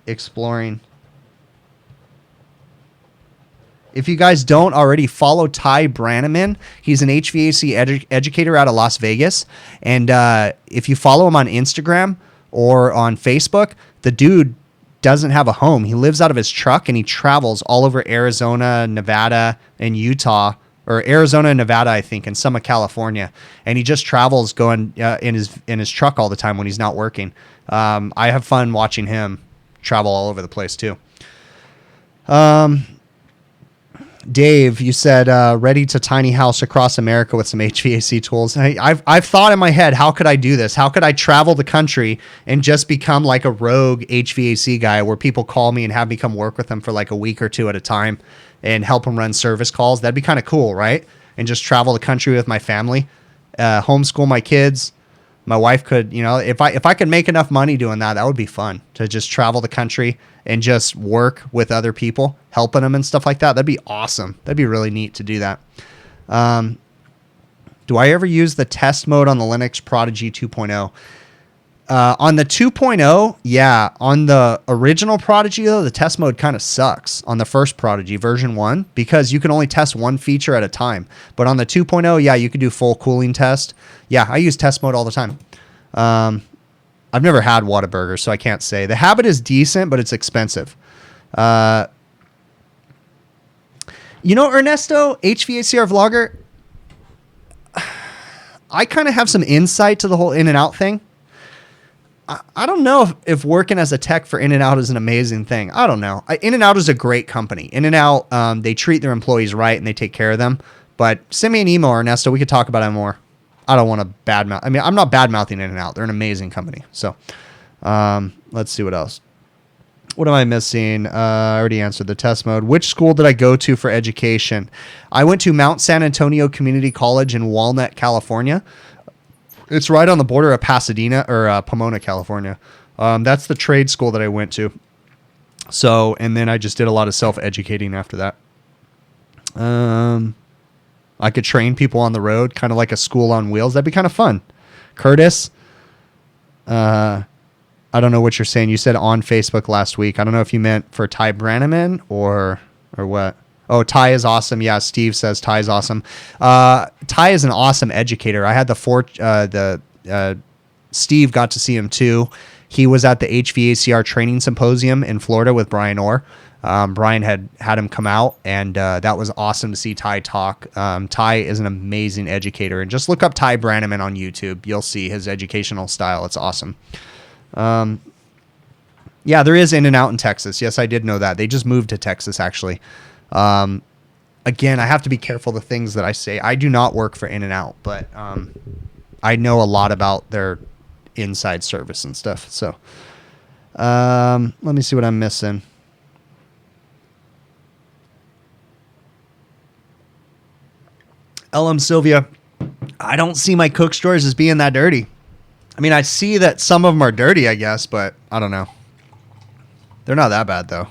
Exploring. If you guys don't already, follow Ty Brannaman. He's an HVAC educator out of Las Vegas. And if you follow him on Instagram or on Facebook, the dude doesn't have a home. He lives out of his truck, and he travels all over Arizona, Nevada, and Utah. Or Arizona and Nevada, I think, and some of California. And he just travels going in his truck all the time when he's not working. I have fun watching him travel all over the place, too. Dave, you said ready to tiny house across America with some HVAC tools. I've thought in my head, how could I do this? How could I travel the country and just become like a rogue HVAC guy where people call me and have me come work with them for like a week or two at a time and help them run service calls? That'd be kind of cool, right? And just travel the country with my family, homeschool my kids. My wife could, if I could make enough money doing that, that would be fun to just travel the country and just work with other people, helping them and stuff like that. That'd be awesome. That'd be really neat to do that. Do I ever use the test mode on the Linux Prodigy 2.0? On the 2.0, yeah. On the original Prodigy, though, the test mode kind of sucks on the first Prodigy, version 1, because you can only test one feature at a time. But on the 2.0, yeah, you could do full cooling test. Yeah, I use test mode all the time. I've never had Whataburger, so I can't say. The Habit is decent, but it's expensive. Ernesto, HVACR Vlogger, I kind of have some insight to the whole In-N-Out thing. I don't know if working as a tech for In-N-Out is an amazing thing. I don't know. In-N-Out is a great company. In-N-Out, they treat their employees right and they take care of them. But send me an email, Ernesto. We could talk about it more. I don't want to badmouth. I mean, I'm not badmouthing In-N-Out. They're an amazing company. So let's see what else. What am I missing? I already answered the test mode. Which school did I go to for education? I went to Mount San Antonio Community College in Walnut, California. It's right on the border of Pasadena or Pomona, California. That's the trade school that I went to. So, and then I just did a lot of self-educating after that. I could train people on the road, kind of like a school on wheels. That'd be kind of fun. Curtis, I don't know what you're saying. You said on Facebook last week. I don't know if you meant for Ty Brannaman or what. Oh, Ty is awesome. Yeah, Steve says Ty is awesome. Ty is an awesome educator. I had Steve got to see him too. He was at the HVACR training symposium in Florida with Brian Orr. Brian had him come out, and that was awesome to see Ty talk. Ty is an amazing educator, and just look up Ty Brannaman on YouTube. You'll see his educational style. It's awesome. Yeah, there is In-N-Out in Texas. Yes, I did know that. They just moved to Texas, actually. Again, I have to be careful the things that I say. I do not work for In-N-Out, but I know a lot about their inside service and stuff. So let me see what I'm missing. LM Sylvia, I don't see my Cook's drawers as being that dirty. I mean, I see that some of them are dirty, I guess, but I don't know. They're not that bad, though.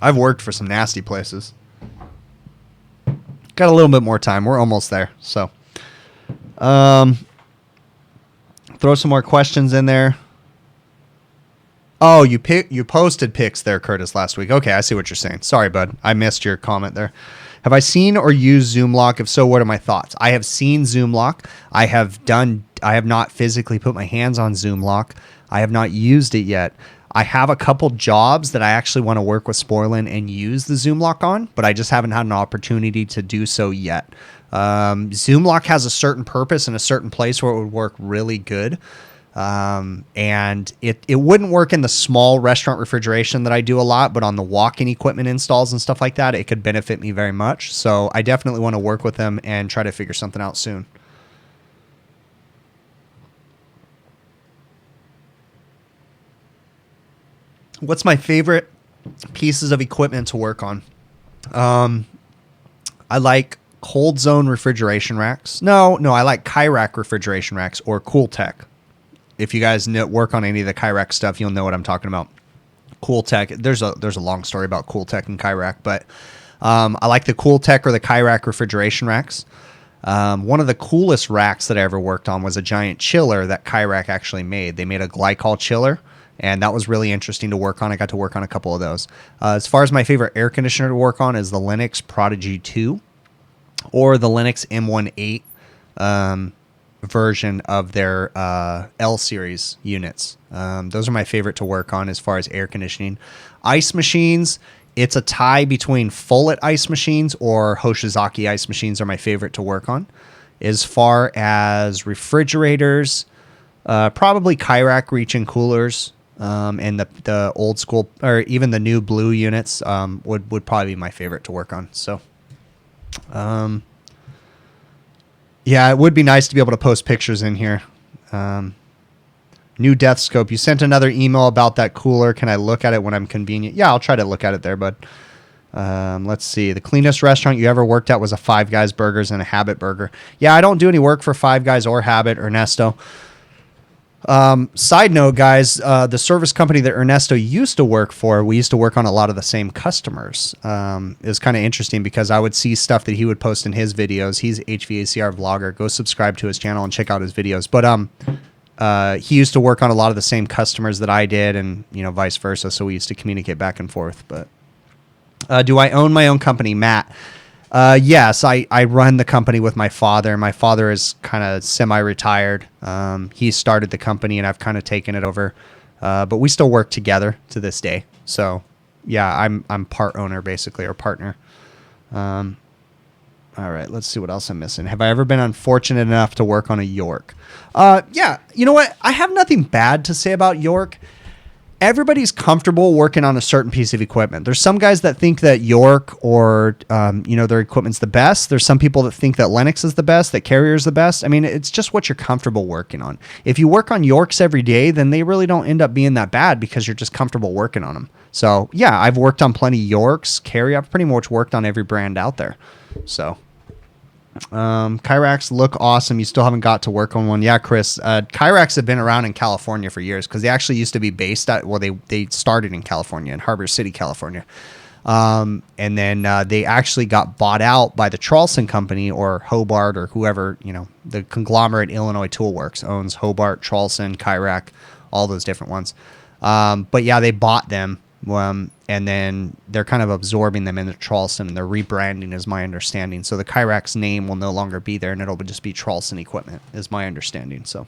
I've worked for some nasty places. Got a little bit more time. We're almost there. So, throw some more questions in there. Oh, you posted pics there, Curtis, last week. Okay, I see what you're saying. Sorry, bud. I missed your comment there. Have I seen or used Zoom Lock? If so, what are my thoughts? I have seen Zoom Lock. I have not physically put my hands on Zoom Lock. I have not used it yet. I have a couple jobs that I actually want to work with Sporlan and use the Zoom Lock on, but I just haven't had an opportunity to do so yet. Zoom Lock has a certain purpose in a certain place where it would work really good. And it wouldn't work in the small restaurant refrigeration that I do a lot, but on the walk-in equipment installs and stuff like that, it could benefit me very much. So I definitely want to work with them and try to figure something out soon. What's my favorite pieces of equipment to work on? I like cold zone refrigeration racks. No, I like Hvacr refrigeration racks or Cooltech. If you guys work on any of the Hvacr stuff, you'll know what I'm talking about. Cooltech. There's a long story about Cooltech and Hvacr, but I like the Cooltech or the Hvacr refrigeration racks. One of the coolest racks that I ever worked on was a giant chiller that Hvacr actually made. They made a Glycol chiller, and that was really interesting to work on. I got to work on a couple of those. As far as my favorite air conditioner to work on is the Lennox Prodigy 2 or the Lennox M18 version of their L series units. Those are my favorite to work on as far as air conditioning. Ice machines, it's a tie between Follett ice machines or Hoshizaki ice machines are my favorite to work on. As far as refrigerators, probably Hvacr reach-in coolers, and the old school or even the new blue units would probably be my favorite to work on. So yeah, it would be nice to be able to post pictures in here. New Death Scope. You sent another email about that cooler. Can I look at it when I'm convenient? Yeah, I'll try to look at it there, bud. Let's see. The cleanest restaurant you ever worked at was a Five Guys Burgers and a Habit Burger. Yeah, I don't do any work for Five Guys or Habit, Ernesto. Side note, guys, the service company that Ernesto used to work for, we used to work on a lot of the same customers. It was kind of interesting because I would see stuff that he would post in his videos. He's HVACR vlogger. Go subscribe to his channel and check out his videos. But he used to work on a lot of the same customers that I did, and vice versa. So we used to communicate back and forth. But do I own my own company, Matt? Yes, I run the company with my father. My father is kind of semi-retired. He started the company and I've kind of taken it over. But we still work together to this day. So yeah, I'm part owner basically, or partner. All right, let's see what else I'm missing. Have I ever been unfortunate enough to work on a York? Yeah, you know what? I have nothing bad to say about York. Everybody's comfortable working on a certain piece of equipment. There's some guys that think that York or, their equipment's the best. There's some people that think that Lennox is the best, that Carrier's the best. I mean, it's just what you're comfortable working on. If you work on Yorks every day, then they really don't end up being that bad because you're just comfortable working on them. So, yeah, I've worked on plenty of Yorks. Carrier, I've pretty much worked on every brand out there. So, Hvacrs look awesome. You still haven't got to work on one. Yeah, Chris, Hvacrs have been around in California for years because they actually used to be based at, they started in California, in Harbor City, California. And then they actually got bought out by the Charleston Company or Hobart or whoever, the conglomerate Illinois Tool Works owns Hobart, Charleston, Hvacr, all those different ones. But yeah, they bought them And then they're kind of absorbing them into Charleston, and they're rebranding, is my understanding. So the Kyrax name will no longer be there, and it'll just be Charleston Equipment, is my understanding. So,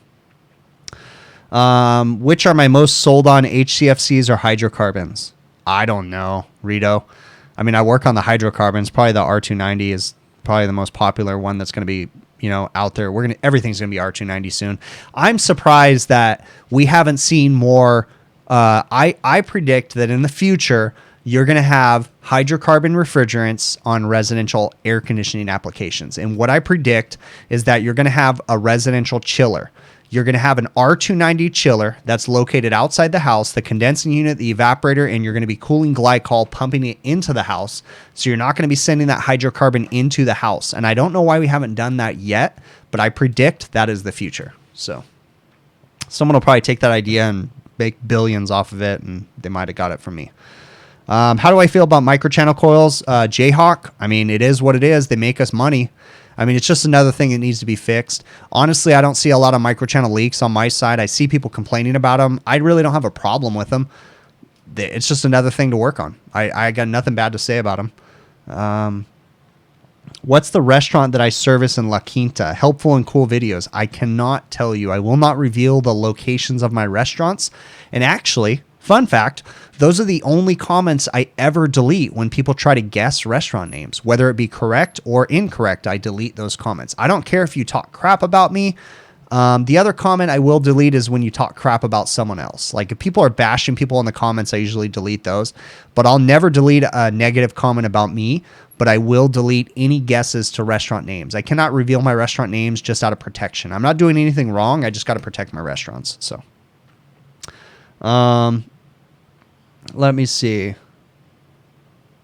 which are my most sold on, HCFCs or hydrocarbons? I don't know, Rito. I mean, I work on the hydrocarbons. Probably the R290 is probably the most popular one that's going to be, out there. Everything's going to be R290 soon. I'm surprised that we haven't seen more. I predict that in the future, you're going to have hydrocarbon refrigerants on residential air conditioning applications. And what I predict is that you're going to have a residential chiller. You're going to have an R290 chiller that's located outside the house, the condensing unit, the evaporator, and you're going to be cooling glycol, pumping it into the house. So you're not going to be sending that hydrocarbon into the house. And I don't know why we haven't done that yet, but I predict that is the future. So someone will probably take that idea and make billions off of it, and they might have got it from me. How do I feel about microchannel coils? Jayhawk, I mean, it is what it is. They make us money. I mean, it's just another thing that needs to be fixed. Honestly, I don't see a lot of microchannel leaks on my side. I see people complaining about them. I really don't have a problem with them. It's just another thing to work on. I got nothing bad to say about them. What's the restaurant that I service in La Quinta? Helpful and cool videos. I cannot tell you. I will not reveal the locations of my restaurants. And actually, fun fact, those are the only comments I ever delete when people try to guess restaurant names. Whether it be correct or incorrect, I delete those comments. I don't care if you talk crap about me. The other comment I will delete is when you talk crap about someone else. Like if people are bashing people in the comments, I usually delete those. But I'll never delete a negative comment about me, but I will delete any guesses to restaurant names. I cannot reveal my restaurant names just out of protection. I'm not doing anything wrong. I just got to protect my restaurants. So, let me see if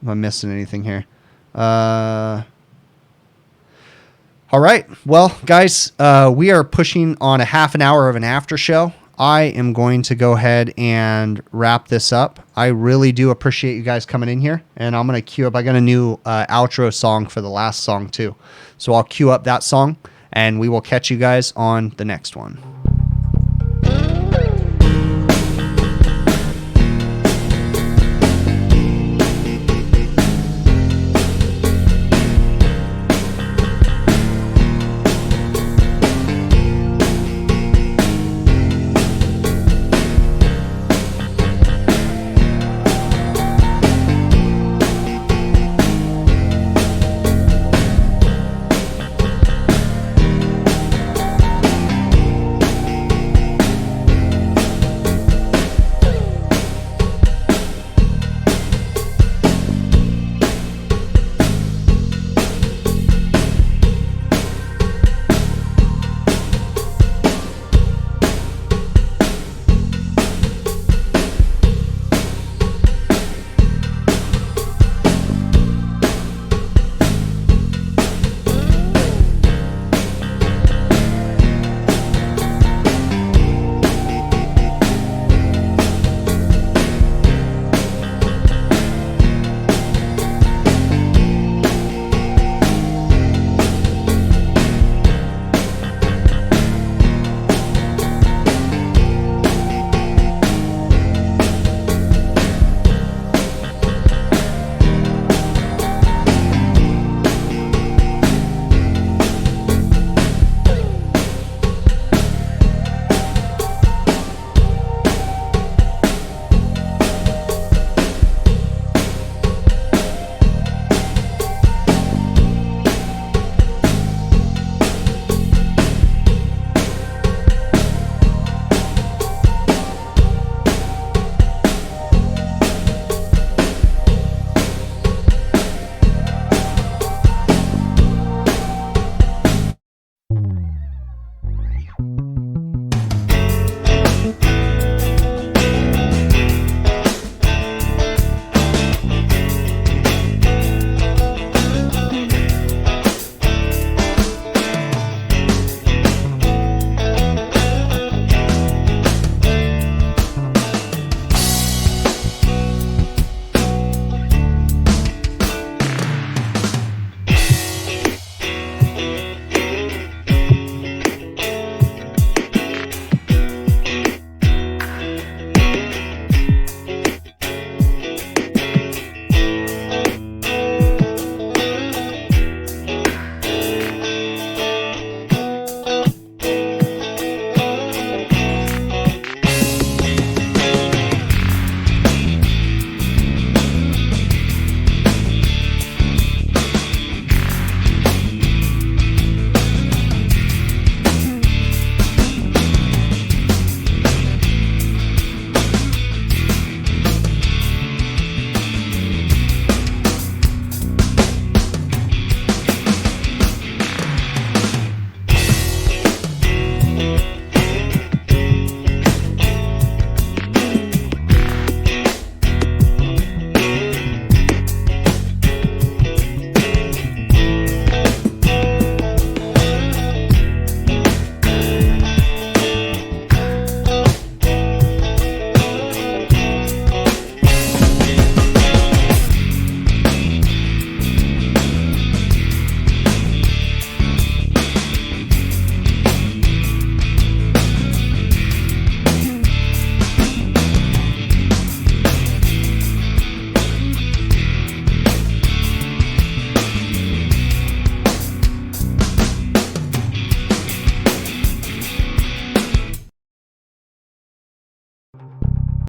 I'm missing anything here. All right. Well, guys, we are pushing on a half an hour of an after show. I am going to go ahead and wrap this up. I really do appreciate you guys coming in here, and I'm going to queue up. I got a new outro song for the last song too. So I'll queue up that song, and we will catch you guys on the next one.